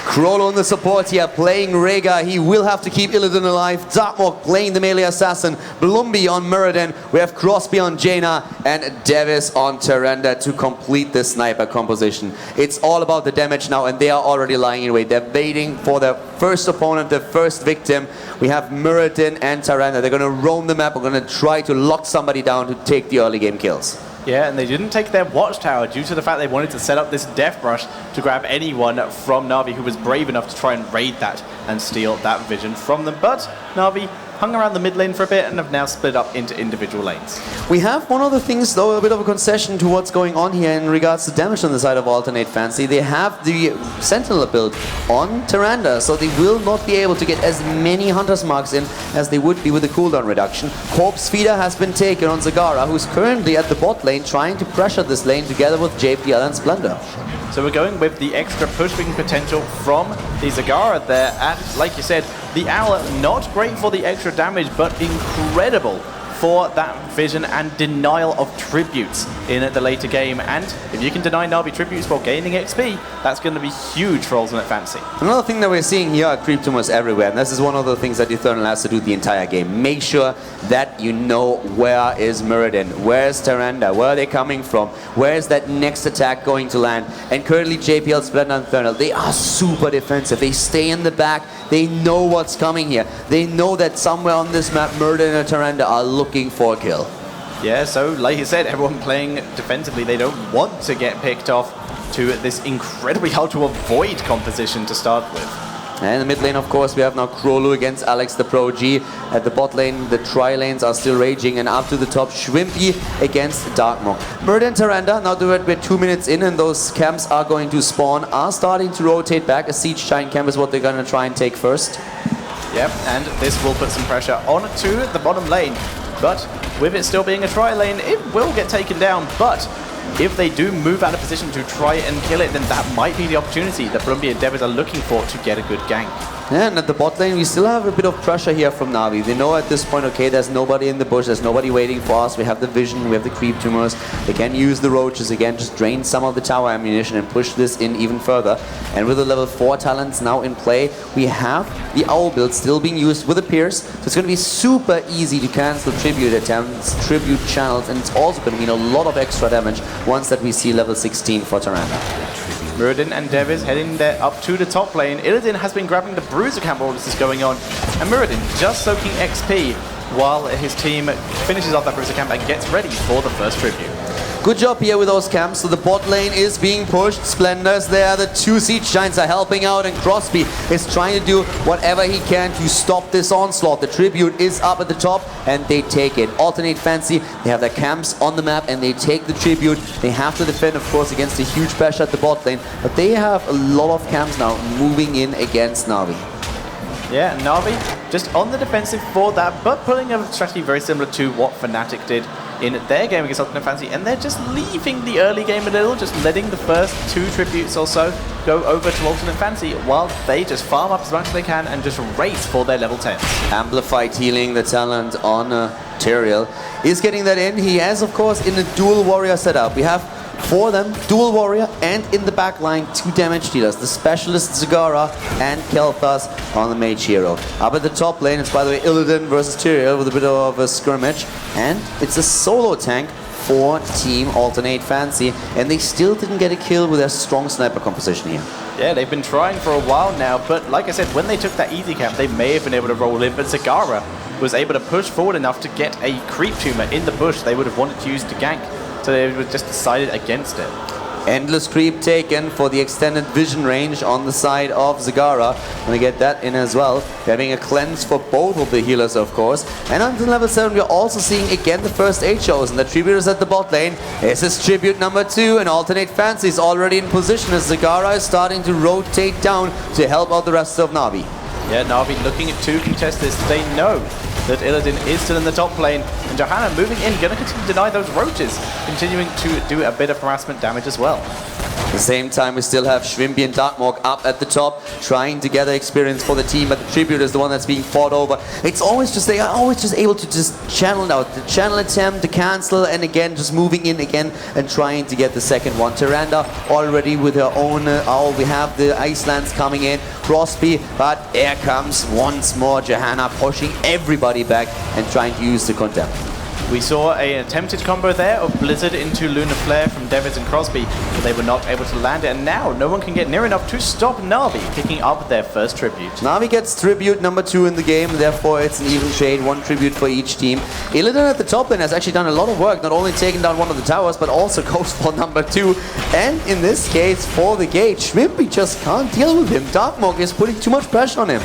B: Krolo in the support here, playing Rhaegar. He will have to keep Illidan alive. Darkmok playing the melee assassin. Blumby on Muradin. We have Crosby on Jaina and Davis on Tyrande to complete the sniper composition. It's all about the damage now, and they are already lying in wait. They're waiting for their first opponent, the first victim. We have Muradin and Tyrande. They're going to roam the map. We're going to try to lock somebody down to take the early game kills.
C: Yeah, and they didn't take their watchtower due to the fact they wanted to set up this death brush to grab anyone from Na'Vi who was brave enough to try and raid that and steal that vision from them. But Na'Vi hung around the mid lane for a bit and have now split up into individual lanes.
B: We have one of the things, though, a bit of a concession to what's going on here in regards to damage on the side of Alternate Fancy. They have the Sentinel build on Tyrande, so they will not be able to get as many Hunter's Marks in as they would be with the cooldown reduction. Corpse Feeder has been taken on Zagara, who's currently at the bot lane trying to pressure this lane together with JPL and Splendor.
C: So we're going with the extra pushing potential from the Zagara there, and like you said, the Owl, not great for the extra damage, but incredible for that vision and denial of tributes in the later game. And if you can deny Na'Vi tributes while gaining XP, that's going to be huge for Ultimate Fancy.
B: Another thing that we're seeing here are creep tumors everywhere, and this is one of the things that Eternal has to do the entire game. Make sure that you know where is Muradin, where's Tyrande, where are they coming from, where is that next attack going to land. And currently JPL, Splendor and Eternal, they are super defensive. They stay in the back, they know what's coming here. They know that somewhere on this map Muradin and Tyrande are looking for a kill.
C: Yeah, so like you said, everyone playing defensively, they don't want to get picked off into this incredibly hard to avoid composition to start with.
B: And in the mid lane, of course, we have now Krolu against Alex the Pro G. At the bot lane, the tri-lanes are still raging, and up to the top, Shwimpy against Darkmog. Murder and Tyrande, now that we're 2 minutes in and those camps are going to spawn, are starting to rotate back. A Siege Giant camp is what they're going to try and take first.
C: Yep, and this will put some pressure onto the bottom lane. But with it still being a tri-lane, it will get taken down. But if they do move out of position to try and kill it, then that might be the opportunity that Brumby and Devers are looking for to get a good gank.
B: And at the bot lane, we still have a bit of pressure here from Navi. They know at this point, okay, there's nobody in the bush, there's nobody waiting for us. We have the vision, we have the creep tumors. They can use the roaches again, just drain some of the tower ammunition and push this in even further. And with the level 4 talents now in play, we have the Owl build still being used with a Pierce. So it's going to be super easy to cancel tribute attempts, tribute channels, and it's also going to mean a lot of extra damage once that we see level 16 for Tyrande.
C: Muradin and Devers heading there up to the top lane. Illidan has been grabbing the Bruiser camp while this is going on. And Muradin just soaking XP while his team finishes off that Bruiser camp and gets ready for the first tribute.
B: Good job here with those camps. So the bot lane is being pushed. Splendors there. The 2 Siege Giants are helping out, and Crosby is trying to do whatever he can to stop this onslaught. The tribute is up at the top, and they take it. Alternate Fancy, they have their camps on the map, and they take the tribute. They have to defend, of course, against a huge pressure at the bot lane, but they have a lot of camps now moving in against Navi.
C: Yeah, Navi just on the defensive for that, but pulling a strategy very similar to what Fnatic did in their game against Alternate Fancy, and they're just leaving the early game a little, just letting the first 2 tributes or so go over to Alternate Fancy while they just farm up as much as they can and just race for their level 10.
B: Amplified healing, the talent on Tyrael, is getting that in. He has, of course, in a dual warrior setup. We have for them, dual warrior, and in the back line, 2 damage dealers, the specialist Zagara and Kel'Thas on the mage hero. Up at the top lane, it's by the way Illidan versus Tyrael with a bit of a skirmish, and it's a solo tank for Team Alternate Fancy, and they still didn't get a kill with their strong sniper composition here.
C: Yeah, they've been trying for a while now, but like I said, when they took that easy camp, they may have been able to roll in, but Zagara was able to push forward enough to get a creep tumor in the bush they would have wanted to use to gank. So they just decided against it.
B: Endless creep taken for the extended vision range on the side of Zagara. Gonna get that in as well. Having a cleanse for both of the healers, of course. And until level 7, we're also seeing again the first 8 shows. And the tribute is at the bot lane. This is tribute number 2, and Alternate Fancy is already in position as Zagara is starting to rotate down to help out the rest of Navi.
C: Yeah, Navi looking to contest this. They know that Illidan is still in the top lane, and Johanna moving in, going to continue to deny those roaches, continuing to do a bit of harassment damage as well.
B: At the same time, we still have Shwimpy and Darkmog up at the top, trying to gather experience for the team, but the tribute is the one that's being fought over. It's always just, they are always just able to just channel it out. The channel attempt, the cancel, and again, just moving in again and trying to get the second one. Tyrande already with her own owl. We have the Icelands coming in, Crosby, but there comes once more Johanna pushing everybody back and trying to use the contempt.
C: We saw an attempted combo there of Blizzard into Lunar Flare from Devers and Crosby, but they were not able to land it, and now no one can get near enough to stop Navi picking up their first tribute.
B: Navi gets tribute number 2 in the game, therefore it's an even shade, 1 tribute for each team. Illidan at the top lane has actually done a lot of work, not only taking down one of the towers, but also goes for number 2. And in this case, for the gate, Shwimpy just can't deal with him. Darkmog is putting too much pressure on him.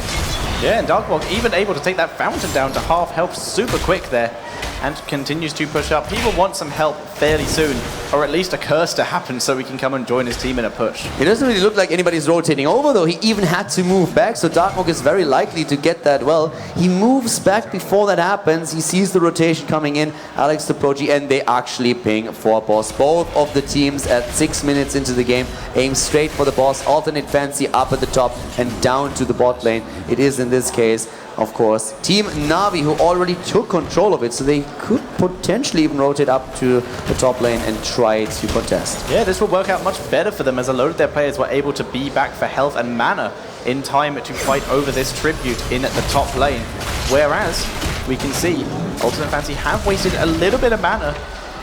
C: Yeah, and Darkmog even able to take that fountain down to half health super quick there, and continues to push up. He will want some help fairly soon, or at least a curse to happen so he can come and join his team in a push.
B: It doesn't really look like anybody's rotating over, though. He even had to move back, so Darkmog is very likely to get that well. He moves back before that happens. He sees the rotation coming in, Alex the Progi, and they actually ping for boss. Both of the teams at 6 minutes into the game aim straight for the boss. Alternate Fancy up at the top and down to the bot lane. It is in this case, of course, Team Navi, who already took control of it, so they could potentially even rotate up to the top lane and try to contest.
C: Yeah, this will work out much better for them as a load of their players were able to be back for health and mana in time to fight over this tribute in at the top lane. Whereas, we can see Alternate Fancy have wasted a little bit of mana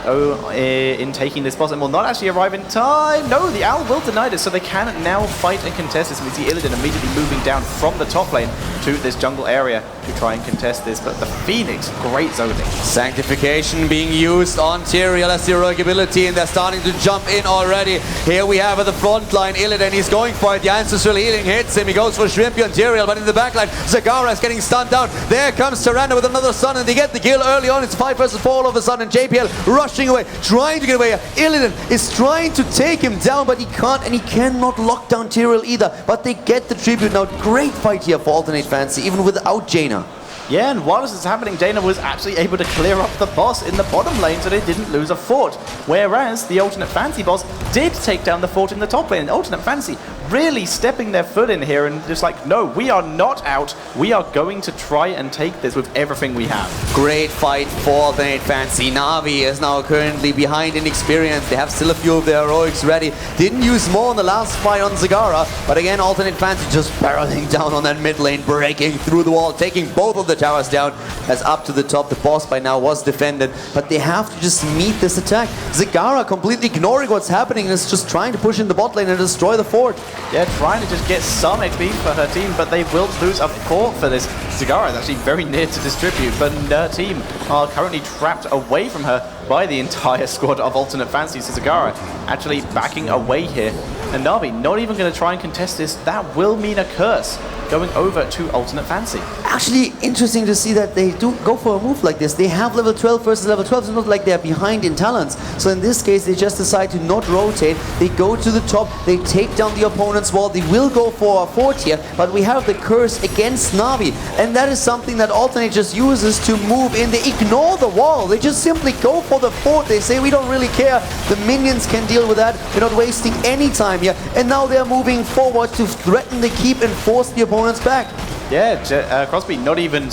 C: in taking this boss and will not actually arrive in time. No, the Owl will deny this, so they can now fight and contest this. We see Illidan immediately moving down from the top lane to this jungle area to try and contest this, but the Phoenix, great zoning.
B: Sanctification being used on Tyrael as the heroic ability, and they're starting to jump in already. Here we have at the front line Illidan, he's going for it. The ancestral healing hits him, he goes for Shrimpy on Tyrael, but in the back line, Zagara is getting stunned down. There comes Tyrande with another stun, and they get the kill early on. It's 5 versus 4 all of a sudden. JPL rushing away, trying to get away. Illidan is trying to take him down, but he can't, and he cannot lock down Tyrael either. But they get the tribute now. Great fight here for Alternate Fancy, even without Jaina.
C: Yeah, and while this is happening, Jaina was actually able to clear up the boss in the bottom lane, so they didn't lose a fort. Whereas the Alternate Fancy boss did take down the fort in the top lane. And Alternate Fancy really stepping their foot in here and just like, no, we are not out. We are going to try and take this with everything we have.
B: Great fight for Alternate Fancy. Navi is now currently behind in experience. They have still a few of their heroics ready. Didn't use more in the last fight on Zagara, but again, Alternate Fancy just barreling down on that mid lane, breaking through the wall, taking both of the towers down. As up to the top, the boss by now was defended, but they have to just meet this attack. Zagara completely ignoring what's happening and is just trying to push in the bot lane and destroy the fort.
C: Yeah, trying to just get some XP for her team, but they will lose a fort for this. Zagara is actually very near to distribute, but their team are currently trapped away from her by the entire squad of Alternate Fancy. So Zagara actually backing away here. And Navi not even going to try and contest this. That will mean a curse going over to Alternate Fancy.
B: Actually, interesting to see that they do go for a move like this. They have level 12 versus level 12. It's not like they're behind in talents. So in this case, they just decide to not rotate. They go to the top. They take down the opponent's wall. They will go for a fort here, but we have the curse against Navi. And that is something that Alternate just uses to move in. They ignore the wall. They just simply go for the fort. They say, we don't really care. The minions can deal with that. We're not wasting any time here. And now they're moving forward to threaten the keep and force the opponents back.
C: Yeah, Crosby not even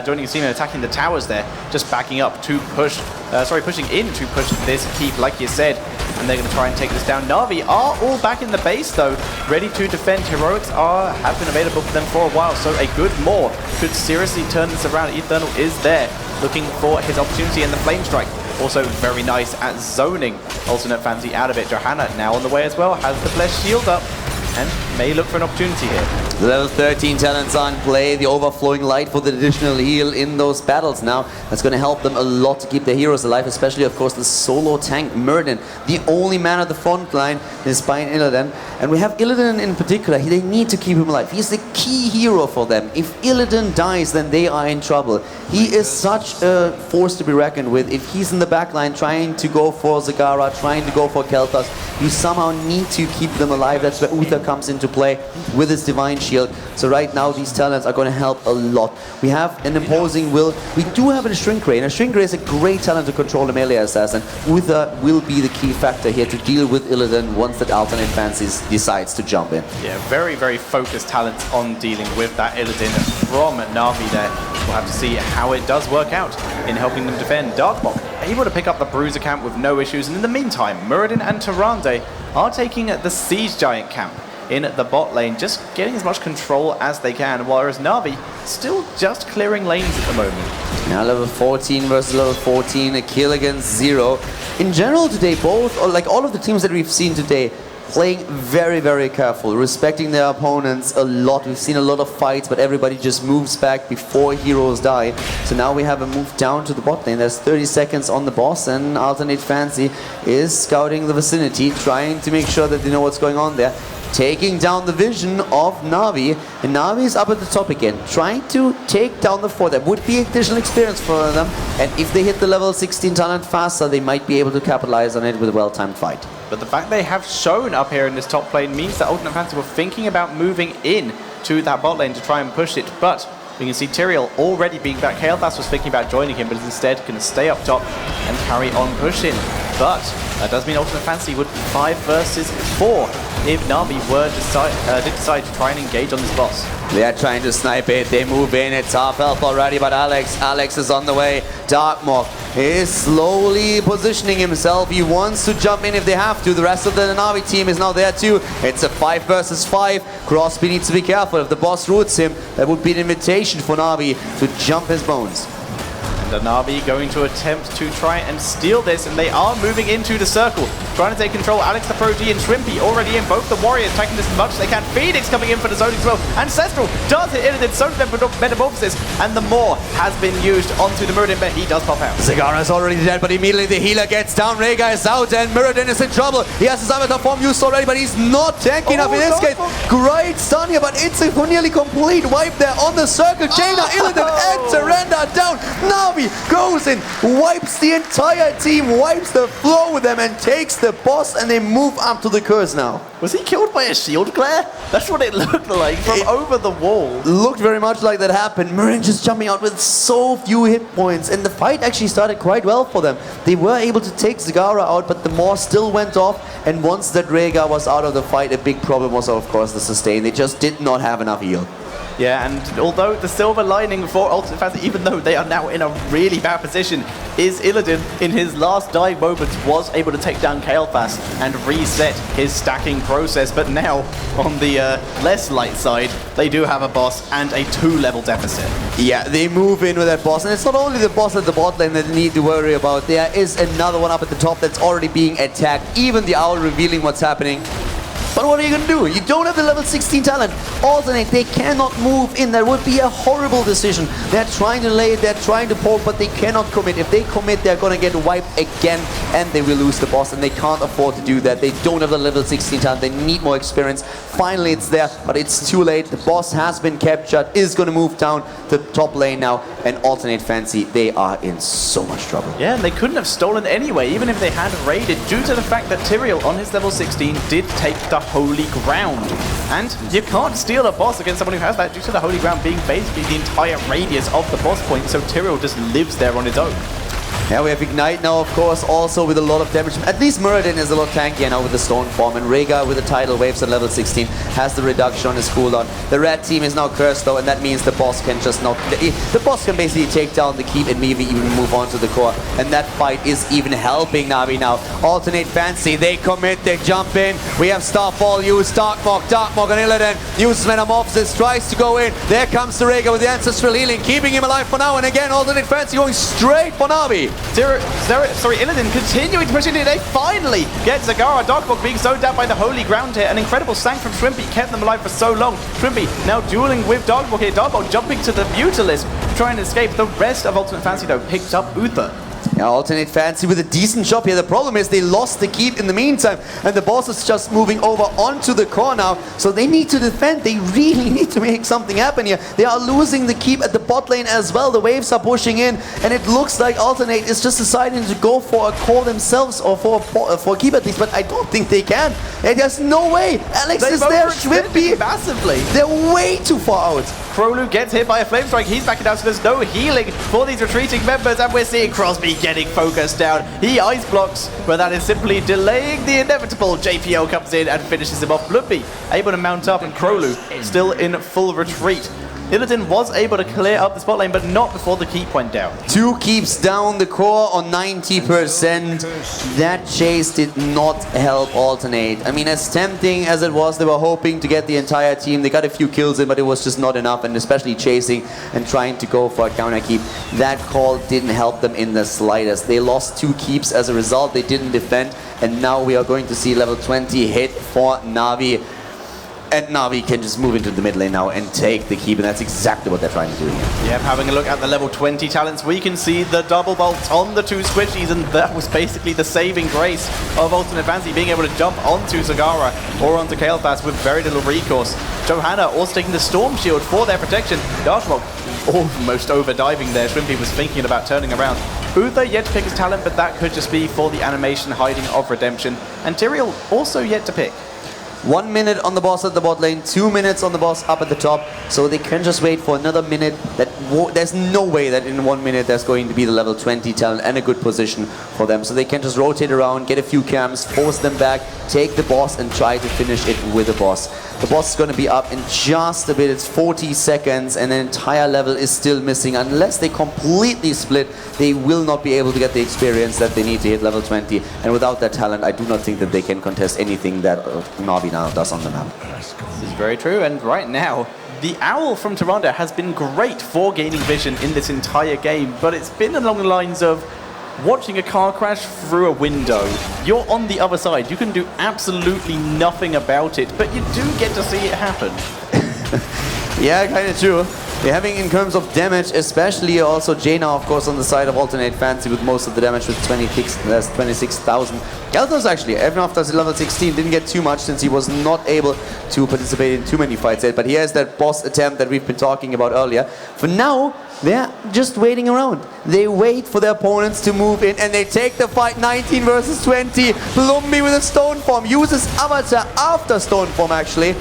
C: joining the team and attacking the towers there, just backing up to push, pushing in to push this keep, like you said, and they're going to try and take this down. Navi are all back in the base though, ready to defend. Heroics have been available for them for a while, so a good Maw could seriously turn this around. Eternal is there, looking for his opportunity in the Flame Strike. Also very nice at zoning Alternate Fancy out of it. Johanna now on the way as well, has the Blessed Shield up, and may look for an opportunity here.
B: The level 13 talents on play, the overflowing light for the additional heal in those battles now. That's going to help them a lot to keep their heroes alive, especially, of course, the solo tank Murden, the only man at the front line despite Illidan. And we have Illidan in particular. They need to keep him alive. He's the key hero for them. If Illidan dies, then they are in trouble. He is such a force to be reckoned with. If he's in the back line trying to go for Zagara, trying to go for Kel'Thas, you somehow need to keep them alive. That's where Uther comes into play with his Divine Shield. So right now these talents are going to help a lot. We have an imposing will. We do have a Shrink Ray, and a Shrink Ray is a great talent to control a melee assassin. Uther will be the key factor here to deal with Illidan once that Alternate Fancy decides to jump in.
C: Yeah, very, very focused talents on dealing with that Illidan from Navi there. We'll have to see how it does work out in helping them defend. Darkbok able to pick up the Bruiser camp with no issues, and in the meantime, Muradin and Tyrande are taking the Siege Giant camp in the bot lane, just getting as much control as they can, whereas Navi still just clearing lanes at the moment.
B: Now level 14 versus level 14, a kill against 0. In general today, both, or like all of the teams that we've seen today, playing very, very careful, respecting their opponents a lot. We've seen a lot of fights, but everybody just moves back before heroes die. So now we have a move down to the bot lane. There's 30 seconds on the boss, and Alternate Fancy is scouting the vicinity, trying to make sure that they know what's going on there. Taking down the vision of Navi, and Navi is up at the top again, trying to take down the fort. That would be additional experience for them, and if they hit the level 16 talent faster, they might be able to capitalize on it with a well-timed fight.
C: But the fact they have shown up here in this top lane means that Alternate Fancy were thinking about moving in to that bot lane to try and push it, but we can see Tyrael already being back. Kael'thas was thinking about joining him, but is instead going to stay up top and carry on pushing. But that does mean Alternate Fancy would be 5 versus 4 if Navi did decide to try and engage on this boss.
B: They are trying to snipe it. They move in. It's half health already, but Alex is on the way. Darkmock is slowly positioning himself. He wants to jump in if they have to. The rest of the Navi team is now there too. It's a 5 versus 5. Crosby needs to be careful. If the boss roots him, that would be an invitation for Navi to jump his bones.
C: NaVi going to attempt to try and steal this, and they are moving into the circle, trying to take control. Alex the Pro G and Shrimpy already in. Both the Warriors taking this as much as they can. Phoenix coming in for the zoning as well. Ancestral does hit Illidan, so Metamorphosis, and the Maw has been used onto the Muradin, but he does pop out.
B: Zagara is already dead, but immediately the healer gets down. Rhaegar is out, and Muradin is in trouble. He has his avatar form used already, but he's not tanky enough in this case. Great stun here, but it's a nearly complete wipe there on the circle. Jaina, Illidan, and Surrender down. NaVi goes in, wipes the entire team, wipes the floor with them, and takes the boss, and they move up to the curse now.
C: Was he killed by a shield glare? That's what it looked like from over the wall.
B: Looked very much like that happened. Muradin just jumping out with so few hit points, and the fight actually started quite well for them. They were able to take Zagara out, but the Maw still went off, and once that Rhaegar was out of the fight, a big problem was of course the sustain. They just did not have enough heal.
C: Yeah, and although the silver lining for Ultimate Fantasy, even though they are now in a really bad position, is Illidan in his last dying moments was able to take down Kael'thas and reset his stacking process. But now, on the less light side, they do have a boss and a 2-level deficit.
B: Yeah, they move in with that boss, and it's not only the boss at the bot lane that they need to worry about. There is another one up at the top that's already being attacked. Even the Owl revealing what's happening. But what are you going to do? You don't have the level 16 talent. Alternate, they cannot move in. That would be a horrible decision. They're trying to lay it, they're trying to poke, but they cannot commit. If they commit, they're going to get wiped again, and they will lose the boss, and they can't afford to do that. They don't have the level 16 talent. They need more experience. Finally, it's there, but it's too late. The boss has been captured, is going to move down the top lane now, and Alternate Fancy, they are in so much trouble.
C: Yeah, and they couldn't have stolen anyway, even if they had raided, due to the fact that Tyrael on his level 16 did take the holy ground. And you can't steal a boss against someone who has that due to the holy ground being basically the entire radius of the boss point, so Tyrael just lives there on his own.
B: Yeah, we have Ignite now, of course, also with a lot of damage. At least Muradin is a lot tankier now with the Stone form, and Rhaegar with the Tidal Waves at level 16 has the reduction on his cooldown. The red team is now cursed though, and that means the boss can just not... The boss can basically take down the keep and maybe even move on to the core, and that fight is even helping NaVi now. Alternate Fancy, they commit, they jump in. We have Starfall used, Darkmog on Illidan, uses Metamorphosis, tries to go in. There comes the Rhaegar with the Ancestral Healing, keeping him alive for now, and again, Alternate Fancy going straight for NaVi.
C: Illidan continuing to push into it. They finally get Zagara. Darkmog being zoned out by the holy ground here. An incredible stank from Shrimpy kept them alive for so long. Shrimpy now dueling with Darkmog here. Darkmog jumping to the Mutalism, trying to escape. The rest of Ultimate Fantasy though picked up Uther.
B: Yeah, Alternate Fancy with a decent job here. The problem is they lost the keep in the meantime, and the boss is just moving over onto the core now, so they need to defend. They really need to make something happen here. They are losing the keep at the bot lane as well. The waves are pushing in, and it looks like Alternate is just deciding to go for a core themselves, or for a keep at least, but I don't think they can. There's no way. Alex is there, Shrimpy
C: massively.
B: They're way too far out.
C: Krolu gets hit by a flame strike. He's backing down, so there's no healing for these retreating members, and we're seeing Crosby getting focused down. He ice blocks, but that is simply delaying the inevitable. JPL comes in and finishes him off. Bloodby able to mount up, and Krolu still in full retreat. Illidan was able to clear up the spot lane, but not before the keep went down.
B: 2 keeps down, the core on 90%. That chase did not help Alternate. I mean, as tempting as it was, they were hoping to get the entire team. They got a few kills in, but it was just not enough, and especially chasing and trying to go for a counter keep. That call didn't help them in the slightest. They lost 2 keeps as a result. They didn't defend, and now we are going to see level 20 hit for NaVi. And NaVi can just move into the mid lane now and take the keep, and that's exactly what they're trying to do here.
C: Yep, having a look at the level 20 talents, we can see the double bolt on the 2 squishies, and that was basically the saving grace of Ultimate Fantasy, being able to jump onto Zagara or onto Kael'thas with very little recourse. Johanna also taking the Storm Shield for their protection. Darkmog almost overdiving there. Shrimpy was thinking about turning around. Uther yet to pick his talent, but that could just be for the animation hiding of Redemption. And Tyrael also yet to pick.
B: 1 minute on the boss at the bot lane, 2 minutes on the boss up at the top, so they can just wait for another minute. There's no way that in 1 minute there's going to be the level 20 talent and a good position for them. So they can just rotate around, get a few camps, force them back, take the boss and try to finish it with the boss. The boss is going to be up in just a bit. It's 40 seconds and an entire level is still missing. Unless they completely split, they will not be able to get the experience that they need to hit level 20. And without that talent, I do not think that they can contest anything that NaVi now does on the map.
C: This is very true, and right now, The Owl from Toronto has been great for gaining vision in this entire game, but it's been along the lines of watching a car crash through a window. You're on the other side. You can do absolutely nothing about it, but you do get to see it happen.
B: Yeah, kind of true. We're having in terms of damage, especially also Jaina, of course, on the side of Alternate Fancy with most of the damage with 26,000. Galthos actually, even after level 16, didn't get too much since he was not able to participate in too many fights yet. But he has that boss attempt that we've been talking about earlier. For now, they're just waiting around. They wait for their opponents to move in and they take the fight 19 versus 20. Blumby with a Stone Form, uses Avatar after Stone Form actually.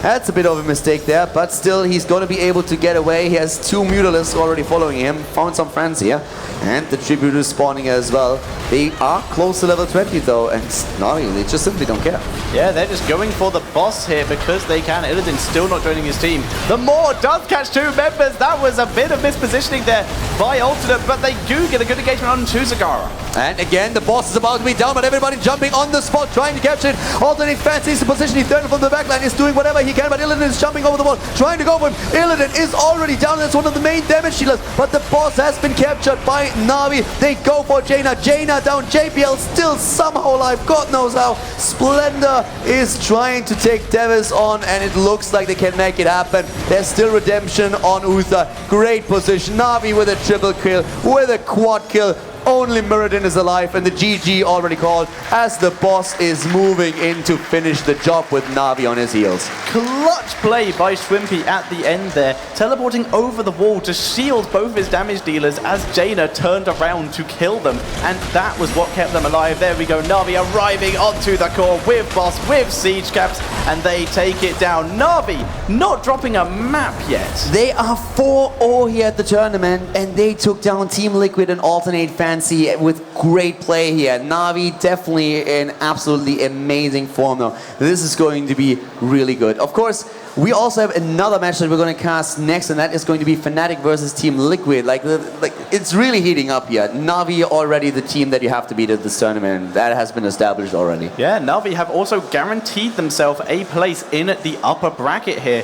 B: That's a bit of a mistake there, but still he's going to be able to get away. He has 2 Mutalisks already following him. Found some friends here. And the Tribute is spawning as well. They are close to level 20 though, and NaVi, they just simply don't care.
C: Yeah, they're just going for the boss here because they can. Illidan's still not joining his team. The Maw does catch 2 members. That was a bit of mispositioning there by Alternate, but they do get a good engagement on Zagara.
B: And again, the boss is about to be down, but everybody jumping on the spot, trying to capture it. Alternate Fancy to position. He third from the backline, is doing whatever he can, but Illidan is jumping over the wall, trying to go for him. Illidan is already down. That's one of the main damage dealers, but the boss has been captured by NaVi. They go for Jaina. Jaina down. JPL still somehow alive. God knows how. Splendor is trying to take Devis on, and it looks like they can make it happen. There's still redemption on Uther. Great position. NaVi with a triple kill, with a quad kill. Only Mirrodin is alive, and the GG already called as the boss is moving in to finish the job with NaVi on his heels.
C: Clutch play by Schwimpy at the end there, teleporting over the wall to shield both his damage dealers as Jaina turned around to kill them, and that was what kept them alive. There we go, NaVi arriving onto the core with boss, with siege caps, and they take it down. NaVi not dropping a map yet.
B: They are 4-0 here at the tournament, and they took down Team Liquid and Alternate Fancy with great play here. NaVi definitely in absolutely amazing form now. This is going to be really good. Of course, we also have another match that we're going to cast next, and that is going to be Fnatic versus Team Liquid. Like it's really heating up here. NaVi already the team that you have to beat at this tournament. That has been established already.
C: Yeah, NaVi have also guaranteed themselves a place in the upper bracket here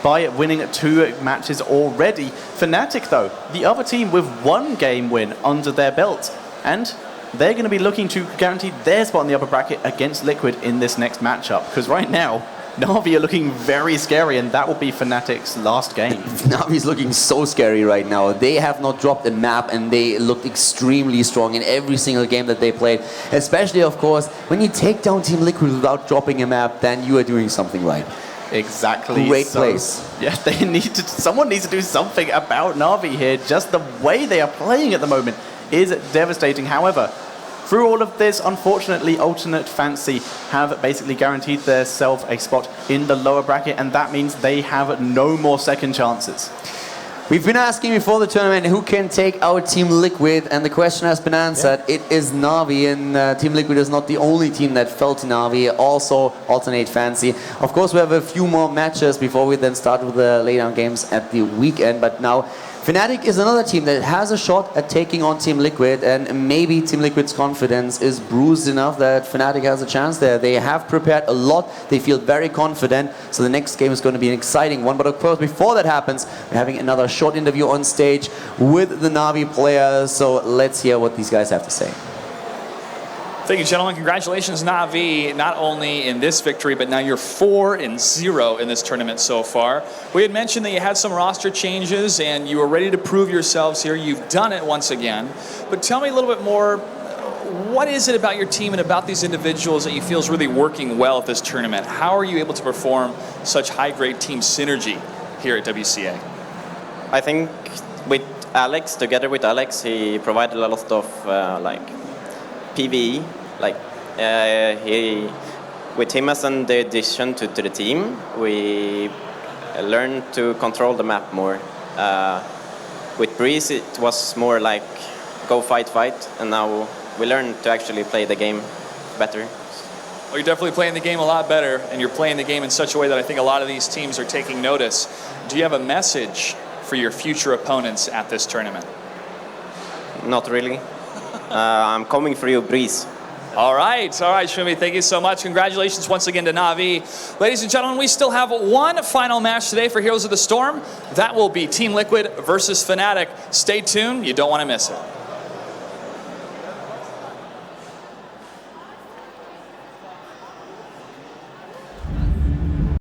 C: by winning 2 matches already. Fnatic, though, the other team with 1 game win under their belt, and they're going to be looking to guarantee their spot in the upper bracket against Liquid in this next matchup, because right now, NaVi are looking very scary, and that will be Fnatic's last game.
B: NaVi's looking so scary right now. They have not dropped a map, and they looked extremely strong in every single game that they played. Especially, of course, when you take down Team Liquid without dropping a map, then you are doing something right.
C: Exactly.
B: Great place.
C: Yeah, someone needs to do something about NaVi here. Just the way they are playing at the moment is devastating. However, through all of this, unfortunately, Alternate Fancy have basically guaranteed themselves a spot in the lower bracket, and that means they have no more second chances.
B: We've been asking before the tournament who can take out Team Liquid, and the question has been answered. Yeah. It is NaVi, and Team Liquid is not the only team that fell to NaVi, also Alternate Fancy. Of course, we have a few more matches before we then start with the laydown games at the weekend, but now Fnatic is another team that has a shot at taking on Team Liquid, and maybe Team Liquid's confidence is bruised enough that Fnatic has a chance there. They have prepared a lot, they feel very confident, so the next game is going to be an exciting one. But of course, before that happens, we're having another short interview on stage with the NaVi players, so let's hear what these guys have to say.
A: Thank you, gentlemen. Congratulations, NaVi, not only in this victory, but now you're 4-0 in this tournament so far. We had mentioned that you had some roster changes and you were ready to prove yourselves here. You've done it once again. But tell me a little bit more, what is it about your team and about these individuals that you feel is really working well at this tournament? How are you able to perform such high-grade team synergy here at WCA?
E: I think with Alex, together with Alex, he provided a lot of PvE, with him as an addition to the team, we learned to control the map more. With Breeze, it was more like go fight, and now we learned to actually play the game better.
A: Well, you're definitely playing the game a lot better, and you're playing the game in such a way that I think a lot of these teams are taking notice. Do you have a message for your future opponents at this tournament?
E: Not really. I'm coming for you, Breeze.
A: All right, Shumi, thank you so much. Congratulations once again to NaVi. Ladies and gentlemen, we still have one final match today for Heroes of the Storm. That will be Team Liquid versus Fnatic. Stay tuned, you don't want to miss it.